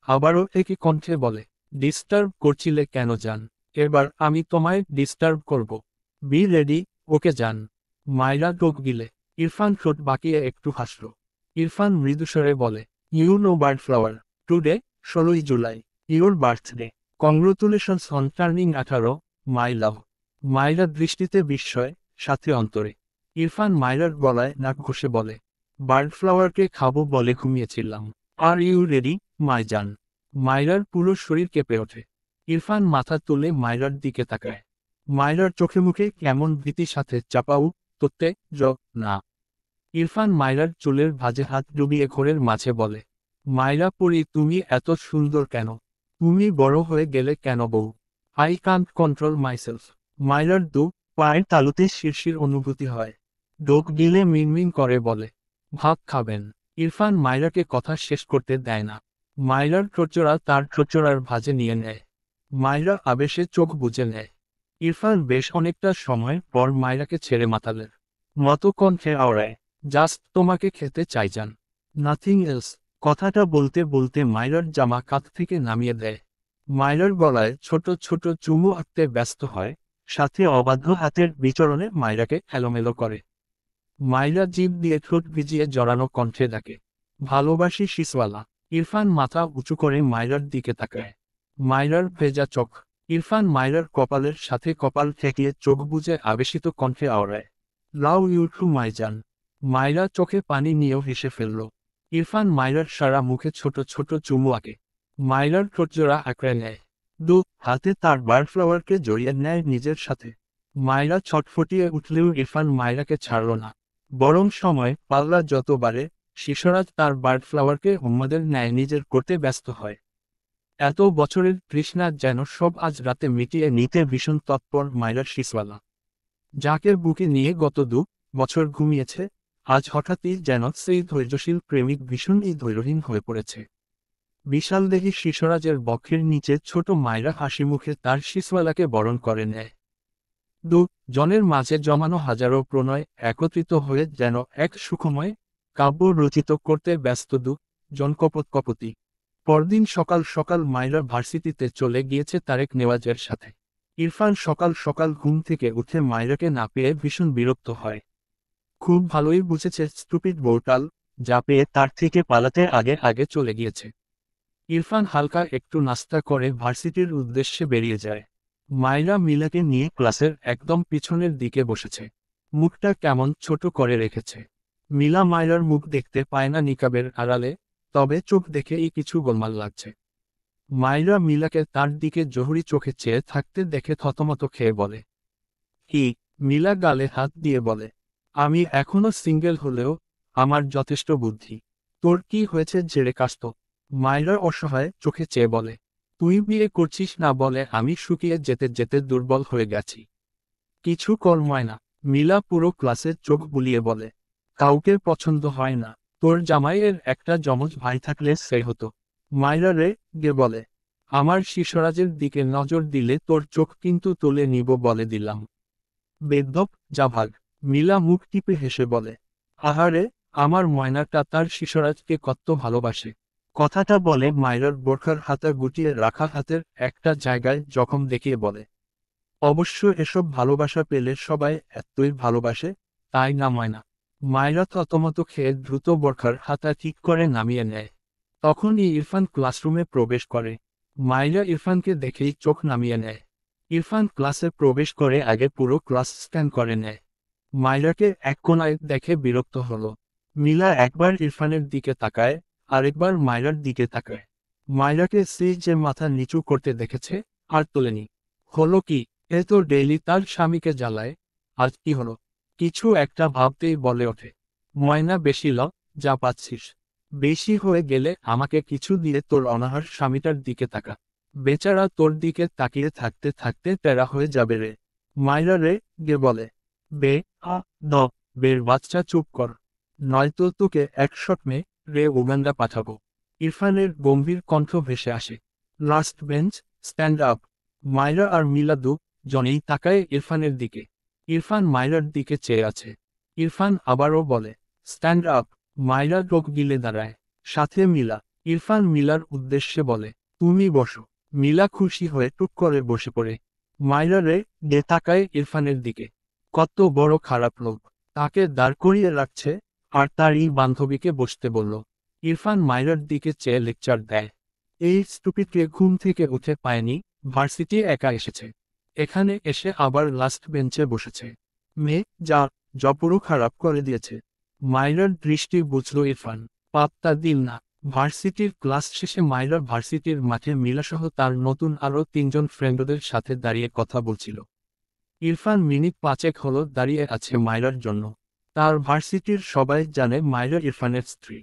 আবারও একই কণ্ঠে বলে, ডিস্টার্ব করছিলে কেন জান? এবার আমি তোমায় ডিস্টার্ব করব। বি রেডি, ওকে যান। মাইরা ঢোক গিলে। ইরফান ঠোঁট বাঁকিয়ে একটু হাসল। ইরফান মৃদুস্বরে বলে, you know bird flower, today 16ই July, your birthday. Congratulations on turning 18, my love. মাইরার দৃষ্টিতে বিস্ময়, সাথে অন্তরে। ইরফান মাইরার গলায় নাক ঘষে বলে, বার্ড ফ্লাওয়ারকে খাবো বলে ঘুমিয়েছিলাম। আর ইউ রেডি, মাই জান। মাইরার পুরো শরীর কেঁপে ওঠে। ইরফান মাথা তুলে মাইরার দিকে তাকায়। মাইরার চোখে মুখে কেমন ভীতির সাথে চাপাউ তোতে না। ইরফান মাইরার চুলের ভাঁজে হাত ডুবিয়ে ঘোরের মাঝে বলে, মাইরা পরি তুমি এত সুন্দর কেন? তুমি বড় হয়ে গেলে কেন বউ? I can't control myself. মাইরার পায়ের তালুতে শিরশির অনুভূতি হয়। ডোক গিলে মিনমিন করে বলে, ভাত খাবেন? ইরফান মাইরাকে কথা শেষ করতে দেয় না। মাইরার ঠোঁটজোড়া তার ঠোঁটজোড়ার ভাঁজে নিয়ে নেয়। মাইরা আবেশে চোখ বুজে নেয়। ইরফান বেশ অনেকটা সময় পর মাইরাকে ছেড়ে মাতালের মতো কণ্ঠে আওড়ায়, জাস্ট তোমাকে খেতে চাইজান, নাথিং এলস। কথাটা বলতে বলতে মাইরার জামা কাঁধ থেকে নামিয়ে দেয়। মাইরার গলায় ছোট ছোট চুমু আঁকতে ব্যস্ত হয়, সাথে অবাধ্য হাতের বিচরণে মাইরাকে এলোমেলো করে। মাইরা জিভ দিয়ে ঠোঁট ভিজিয়ে জড়ানো কণ্ঠে ডাকে, ভালোবাসি শিসওয়ালা। ইরফান মাথা উঁচু করে মাইরার দিকে তাকায়। মাইরার ভেজা চোখ। ইরফান মাইরার কপালের সাথে কপাল ঠেকিয়ে চোখ বুজে আবেশিত কণ্ঠে আওড়ায়, লাভ ইউ টু মাই জান। মাইরা চোখে পানি নিয়েও হেসে ফেলল। ইরফান মাইরার সারা মুখে ছোট ছোট চুমু আঁকে। মাইরার ঠোঁটজোড়া আঁকড়ে নেয়। হাতে তার বার্ড ফ্লাওয়ারকে জড়িয়ে নেয় নিজের সাথে। মাইরা ছটফটিয়ে উঠলেও ইরফান মাইরাকে ছাড়ল না। বরং সময় পাল্লা যত বাড়ে, শিশরাজ তার বার্ড ফ্লাওয়ারকে উম্মাদের ন্যায় নিজের করতে ব্যস্ত হয়। এত বছরের তৃষ্ণা যেন সব আজ রাতে মিটিয়ে নিতে ভীষণ তৎপর মাইরার শিসওয়ালা। যাকে বুকে নিয়ে গত 2 বছর ঘুমিয়েছে, আজ হঠাৎই যেন সেই ধৈর্যশীল প্রেমিক ভীষণই ধৈর্যহীন হয়ে পড়েছে। বিশাল দেহী শিশরাজের বক্ষের নিচে ছোট মাইরা হাসি মুখে তার শিসওয়ালাকে বরণ করে নেয়। জনের মাঝে জমানো হাজারো প্রণয় একত্রিত হয়ে যেন এক সুখময় কাব্য রচিত করতে ব্যস্ত জন কপতি। পরদিন সকাল সকাল মাইরা ভার্সিটিতে চলে গিয়েছে তারেক নেওয়াজের সাথে। ইরফান সকাল সকাল ঘুম থেকে উঠে মাইরাকে না পেয়ে ভীষণ বিরক্ত হয়। খুব ভালোই বুঝেছে স্টুপিড বোর্টাল, যা পেয়ে তার থেকে পালাতে আগে আগে চলে গিয়েছে। ইরফান হালকা একটু নাস্তা করে ভার্সিটির উদ্দেশ্যে বেরিয়ে যায়। মাইরা মিলাকে নিয়ে ক্লাসের একদম পিছনের দিকে বসেছে। মুখটা কেমন ছোট করে রেখেছে। মিলা মাইরার মুখ দেখতে পায় না নিকাবের আড়ালে, তবে চোখ দেখেই কিছু গোলমাল লাগছে। মাইরা মিলাকে তার দিকে জহুরি চোখে চেয়ে থাকতে দেখে থতমত খেয়ে বলে, কি? মিলা গালে হাত দিয়ে বলে, আমি এখনো সিঙ্গেল হলেও আমার যথেষ্ট বুদ্ধি। তোর কি হয়েছে জেরে কাস্ত? মাইরা অসহায় চোখে চেয়ে বলে, তুই বিয়ে করছিস না বলে আমি শুকিয়ে যেতে যেতে দুর্বল হয়ে গেছি। কিছু কর ময়না। মিলা পুরো ক্লাসে চোখ বুলিয়ে বলে, কাউকে পছন্দ হয় না। তোর জামাইয়ের একটা যমজ ভাই থাকলে সে হতো। মাইরা রে গে বলে, আমার শিশরাজের দিকে নজর দিলে তোর চোখ কিন্তু তুলে নিব বলে দিলাম। বেদ্যপ যা ভাগ। মিলা মুখ টিপে হেসে বলে, আহারে, আমার ময়নাটা তার শিশরাজকে কত ভালোবাসে। কথাটা বলে মাইরার বোরখার হাতা গুটিয়ে রাখা হাতের একটা জায়গায় জখম দেখিয়ে বলে, অবশ্য এসব ভালোবাসা পেলে সবাই এতই ভালোবাসে, তাই না ময়না? মাইরা থতমত খেয়ে দ্রুত বোরখার হাতা ঠিক করে নামিয়ে নেয়। তখনই ইরফান ক্লাসরুমে প্রবেশ করে। মাইরা ইরফানকে দেখেই চোখ নামিয়ে নেয়। ইরফান ক্লাসে প্রবেশ করে আগে পুরো ক্লাস স্ক্যান করে নেয়। মাইরাকে এক কোণায় দেখে বিরক্ত হলো। মিলা একবার ইরফানের দিকে তাকায়, আরেকবার মাইরার দিকে তাকায়। মাইরাকে সে যে মাথা নিচু করতে দেখেছে, আর তোলেনি। হলো কি? এ তো ডেইলি তার স্বামীকে জ্বালায়, আজ কি হলো? কিছু একটা ভাবতেই বলে ওঠে, ময়না বেশি যা পাচ্ছিস। বেশি হয়ে গেলে আমাকে কিছু দিয়ে তোর অনাহার স্বামীটার দিকে তাকা। বেচারা তোর দিকে তাকিয়ে থাকতে থাকতে টেরা হয়ে যাবে রে। মাইরা রে গে বলে, বে বের বাচ্চা চুপ কর, নয়তো তোকে এক শট মে রে উগান্ডা পাঠাবো। ইরফানের গম্ভীর কণ্ঠ ভেসে আসে, লাস্ট বেঞ্চ স্ট্যান্ড আপ। মাইরা আর মিলা জনেই তাকায় ইরফানের দিকে। ইরফান মাইরার দিকে চেয়ে আছে। ইরফান আবারও বলে, স্ট্যান্ড আপ। মাইরা চোখ গিলে দাঁড়ায়, সাথে মিলা। ইরফান মিলার উদ্দেশ্যে বলে, তুমি বসো। মিলা খুশি হয়ে টুক করে বসে পড়ে। মাইরা রে গে তাকায় ইরফানের দিকে। কত বড় খারাপ লোক, তাকে দাঁড় করিয়ে রাখছে আর তারই বান্ধবীকে বসতে বলল। ইরফান মাইরার দিকে চেয়ে লেকচার দেয়। এই স্টুপিডকে ঘুম থেকে উঠে পায়নি, ভার্সিটি একা এসেছে, এখানে এসে আবার লাস্ট বেঞ্চে বসেছে। মেয়ে যা জপুরু খারাপ করে দিয়েছে। মাইরার দৃষ্টি বুঝল ইরফান, পাত্তা দিল না। ভার্সিটির ক্লাস শেষে মাইরা ভার্সিটির মাঠে মিলাসহ তার নতুন আরও 3জন ফ্রেন্ডদের সাথে দাঁড়িয়ে কথা বলছিল। ইরফান মিনিট 5 হলো দাঁড়িয়ে আছে মাইরার জন্য। তার ভার্সিটির সবাই জানে মাইরা ইরফানের স্ত্রী,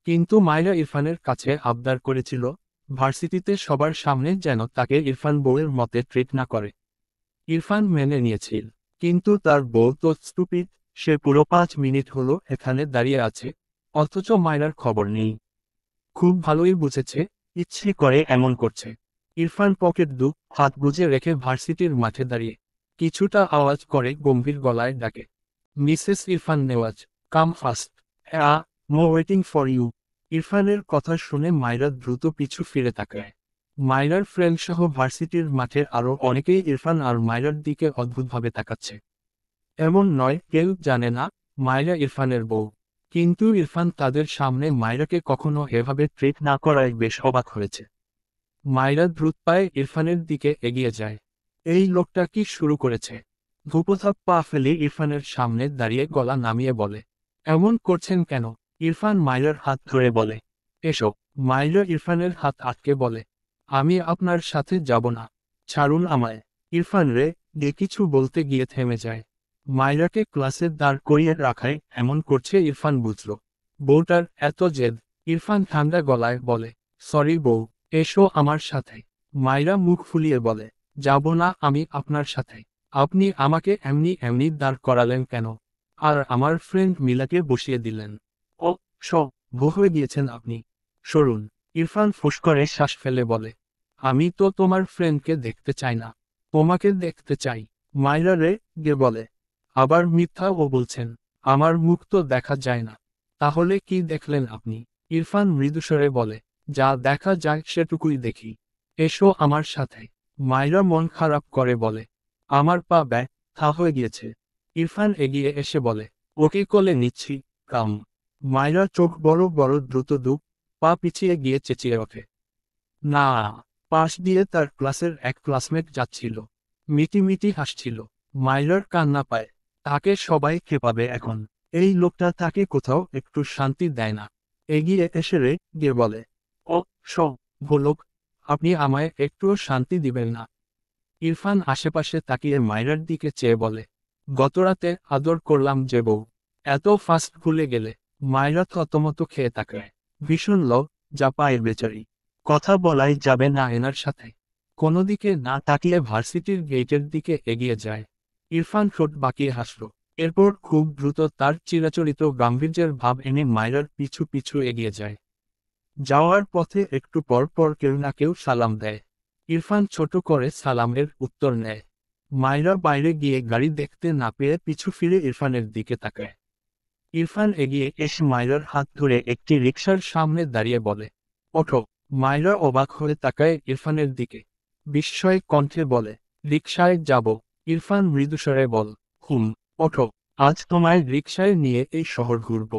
কিন্তু মাইরা ইরফানের কাছে আবদার করেছিল ভার্সিটিতে সবার সামনে যেন তাকে ইরফান বউয়ের মতে ট্রিট না করে। ইরফান মেনে নিয়েছিল, কিন্তু তার বউ তো স্টুপিড, সে পুরো 5 মিনিট হলো এখানে দাঁড়িয়ে আছে, অথচ মাইরার খবর নেই। খুব ভালোই বুঝেছে, ইচ্ছে করে এমন করছে। ইরফান পকেট হাত গুজে রেখে ভার্সিটির মাঠে দাঁড়িয়ে কিছুটা আওয়াজ করে গম্ভীর গলায় ডাকে, Mrs Irfan Nawaz, come fast, no waiting for you. ইরফানের কথা শুনে মাইরা দ্রুত পিছু ফিরে তাকায়। মাইরার ফ্রেন্ড সহ ভার্সিটির মাঠে আরও অনেকেই ইরফান আর মাইরার দিকে অদ্ভুতভাবে তাকাচ্ছে। এমন নয় কেউ জানে না মাইরা ইরফানের বউ, কিন্তু ইরফান তাদের সামনে মাইরাকে কখনো এভাবে ট্রিট না করায় বেশ অবাক হয়েছে। মাইরা দ্রুত পায়ে ইরফানের দিকে এগিয়ে যায়। এই লোকটা কি শুরু করেছে? ধূপধাপ পা ফেলে ইরফানের সামনে দাঁড়িয়ে গলা নামিয়ে বলে, এমন করছেন কেন? ইরফান মাইরার হাত ধরে বলে, এসো। মাইরা ইরফানের হাত আটকে বলে, আমি আপনার সাথে যাব না, ছাড়ুন আমায়। ইরফান রে গে কিছু বলতে গিয়ে থেমে যায়। মাইরাকে ক্লাসে দাঁড় করিয়ে রাখায় এমন করছে ইরফান বুঝল। বউটার এত জেদ। ইরফান ঠান্ডা গলায় বলে, সরি বউ, এসো আমার সাথে। মাইরা মুখ ফুলিয়ে বলে, যাব না আমি আপনার সাথে। আপনি আমাকে এমনি এমনি দাঁড় করালেন কেন? আর আমার ফ্রেন্ড মিলাকে বসিয়ে দিলেন। ও বউ হয়ে গিয়েছেন আপনি, সরুন। ইরফান ফুস করে শ্বাস ফেলে বলে, আমি তো তোমার ফ্রেন্ডকে দেখতে চাই না, তোমাকে দেখতে চাই। মাইরা রে গে বলে, আবার মিথ্যা ও বলছেন, আমার মুখ তো দেখা যায় না। তাহলে কি দেখলেন আপনি? ইরফান মৃদুস্বরে বলে, যা দেখা যায় সেটুকুই দেখি। এসো আমার সাথে। মাইরা মন খারাপ করে বলে, আমার পা ব্যথা হয়ে গিয়েছে। ইরফান এগিয়ে এসে বলে, ওকে কোলে নিচ্ছি, কাম। মাইরা চোখ বড় বড় দ্রুত পা পিছিয়ে গিয়ে চেঁচিয়ে ওঠে। না। পাশ দিয়ে তার ক্লাসের এক ক্লাসমেট যাচ্ছিল, মিটিমিটি হাসছিল। মাইরার কান্না পায়, তাকে সবাই খেপাবে এখন। এই লোকটা তাকে কোথাও একটু শান্তি দেয় না। এগিয়ে এসে রে গিয়ে বলে, ও ভোলক, আপনি আমায় একটুও শান্তি দিবেন না। ইরফান আশেপাশে তাকিয়ে মাইরার দিকে চেয়ে বলে, গতরাতে আদর করলাম যে বউ, এত ফাস্ট ভুলে গেলে? মাইরা থতমত খেয়ে তাকায়। ভীষণ যা পায়ের বেচারি, কথা বলাই যাবে না এনার সাথে। কোনো দিকে না তাকিয়ে ভার্সিটির গেটের দিকে এগিয়ে যায়। ইরফান ঠোঁট বাঁকিয়ে হাসল, এরপর খুব দ্রুত তার চিরাচরিত গাম্ভীর্যের ভাব এনে মাইরার পিছু পিছু এগিয়ে যায়। যাওয়ার পথে একটু পর পর কেউ না কেউ সালাম দেয়। ইরফান ছোট করে সালামের উত্তর নেয়। মাইরা বাইরে গিয়ে গাড়ি দেখতে না পেয়ে পিছু ফিরে ইরফানের দিকে তাকায়। ইরফান এগিয়ে এসে মাইরার হাত ধরে একটি রিকশার সামনে দাঁড়িয়ে বলে, ওঠো। মাইরা অবাক হয়ে তাকায় ইরফানের দিকে, বিস্ময় কণ্ঠে বলে, রিকশায় যাব? ইরফান মৃদুস্বরে বল, ওঠো, আজ তোমায় রিকশায় নিয়ে এই শহর ঘুরব।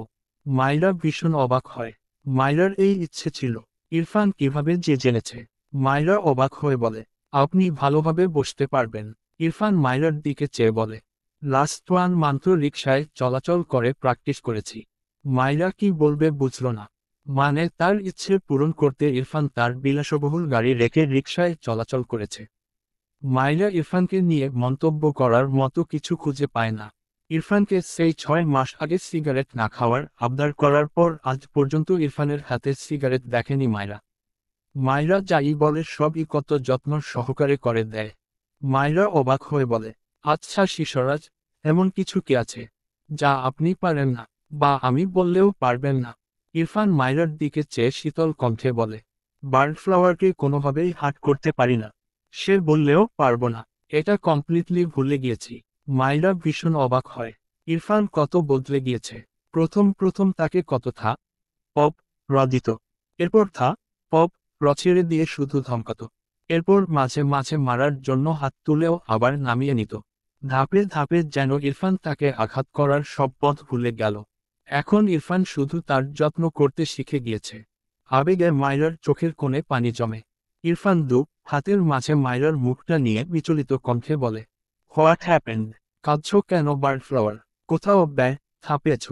মাইরা ভীষণ অবাক হয়। মাইরার এই ইচ্ছে ছিল, ইরফান কিভাবে যে জেনেছে। মাইরা অবাক হয়ে বলে, আপনি ভালোভাবে বসতে পারবেন? ইরফান মাইরার দিকে চেয়ে বলে, লাস্ট 1 মান্থ রিকশায় চলাচল করে প্র্যাকটিস করেছি। মাইরা কি বলবে বুঝল না। মানে তার ইচ্ছে পূরণ করতে ইরফান তার বিলাসবহুল গাড়ি রেখে রিকশায় চলাচল করেছে। মাইরা ইরফানকে নিয়ে মন্তব্য করার মতো কিছু খুঁজে পায় না। ইরফানকে সেই 6 মাস আগে সিগারেট না খাওয়ার আবদার করার পর আজ পর্যন্ত ইরফানের হাতে সিগারেট দেখেনি মাইরা। মাইরা যাই বলে সবই কত যত্ন সহকারে করে দেয়। মাইরা অবাক হয়ে বলে, আচ্ছা শিশরাজ, এমন কিছু কি আছে যা আপনি পারেন না, বা আমি বললেও পারবেন না? ইরফান মাইরার দিকে চেয়ে শীতল কণ্ঠে বলে, বার্ডফ্লাওয়ারকে কোনোভাবেই হাট করতে পারি না। সে বললেও পারবো না, এটা কমপ্লিটলি ভুলে গিয়েছি। মাইরা ভীষণ অবাক হয়। ইরফান কত বদলে গিয়েছে। প্রথম প্রথম তাকে কত পপ দিত, এরপর পপ ছেড়ে দিয়ে শুধু ধমকাত, এরপর মাঝে মাঝে মারার জন্য হাত তুলেও আবার নামিয়ে নিত। ধাপে ধাপে যেন ইরফান তাকে আঘাত করার সব পথ ভুলে গেল। এখন ইরফান শুধু তার যত্ন করতে শিখে গিয়েছে। আবেগে মায়রার চোখের কোণে পানি জমে। ইরফান হাতের মাঝে মায়রার মুখটা নিয়ে বিচলিত কণ্ঠে বলে, হোয়াট হ্যাপেন্ড? কাঁদছো কেন বার্ডফ্লাওয়ার? কোথাও ব্যথা পেয়েছ?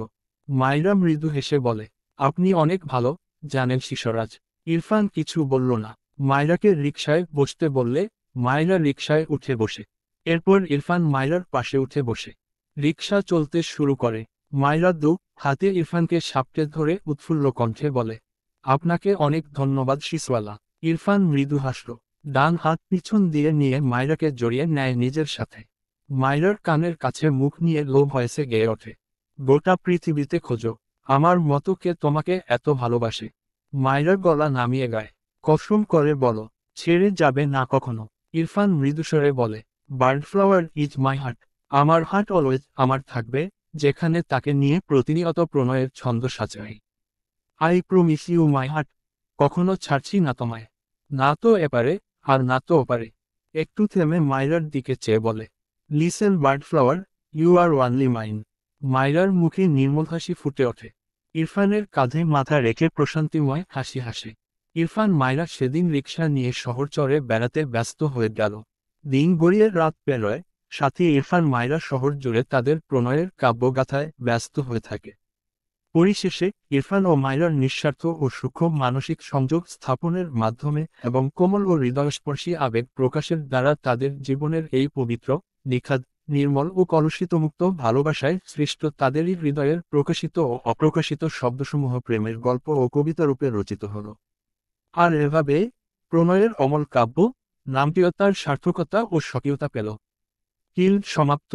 মায়রা মৃদু হেসে বলে, আপনি অনেক ভালো জানেন শিশরাজ। ইরফান কিছু বলল না। মায়রাকে রিকশায় বসতে বললে মায়রা রিকশায় উঠে বসে। এরপর ইরফান মায়রার পাশে উঠে বসে। রিকশা চলতে শুরু করে। মায়রা হাতে ইরফানকে সাপটে ধরে উৎফুল্ল কণ্ঠে বলে, আপনাকে অনেক ধন্যবাদ শিসওয়ালা। ইরফান মৃদু হাসল। ডান হাত পিছন দিয়ে নিয়ে মায়রাকে জড়িয়ে নেয় নিজের সাথে। মায়রার কানের কাছে মুখ নিয়ে লো ভয়েসে গেয়ে ওঠে, গোটা পৃথিবীতে খোঁজো আমার মতো কে তোমাকে এত ভালোবাসে। মায়রার গলা নামিয়ে গায়, কসম করে বলো ছেড়ে যাবে না কখনো। ইরফান মৃদুস্বরে বলে, বার্ডফ্লাওয়ার ইজ মাই হার্ট। আমার হার্ট অলওয়েজ আমার থাকবে, যেখানে তাকে নিয়ে প্রতিনিয়ত প্রণয়ের ছন্দ সাজাই। I promise you my heart. কখনো ছাড়ছি না তোমায়। না তো এপারে আর না তো ওপারে। একটু থেমে মায়রার দিকে চেয়ে বলে, listen bird flower, you are only mine. মায়রার মুখে নির্মল হাসি ফুটে ওঠে। ইরফানের কাঁধে মাথা রেখে প্রশান্তিময় হাসি হাসে। ইরফান মায়রা সেদিন রিকশা নিয়ে শহর চরে বেড়াতে ব্যস্ত হয়ে গেল। দিন গড়িয়ে রাত পেরোয়, সাথে ইরফান মায়রা শহর জুড়ে তাদের প্রণয়ের কাব্যগাথায় ব্যস্ত হয়ে থাকে। পরিশেষে ইরফান ও মায়রার নিঃস্বার্থ ও সূক্ষ্ম মানসিক সংযোগ স্থাপনের মাধ্যমে এবং কোমল ও হৃদয়স্পর্শী আবেগ প্রকাশের দ্বারা তাদের জীবনের এই পবিত্র, নিখাদ, নির্মল ও কলুষিতমুক্ত ভালোবাসায় সৃষ্ট তাদেরই হৃদয়ের প্রকাশিত ও অপ্রকাশিত শব্দসমূহ প্রেমের গল্প ও কবিতা রূপে রচিত হল। আর এভাবে প্রণয়ের অমল কাব্য নামটিও তার সার্থকতা ও স্বকীয়তা পেল। সমাপ্ত।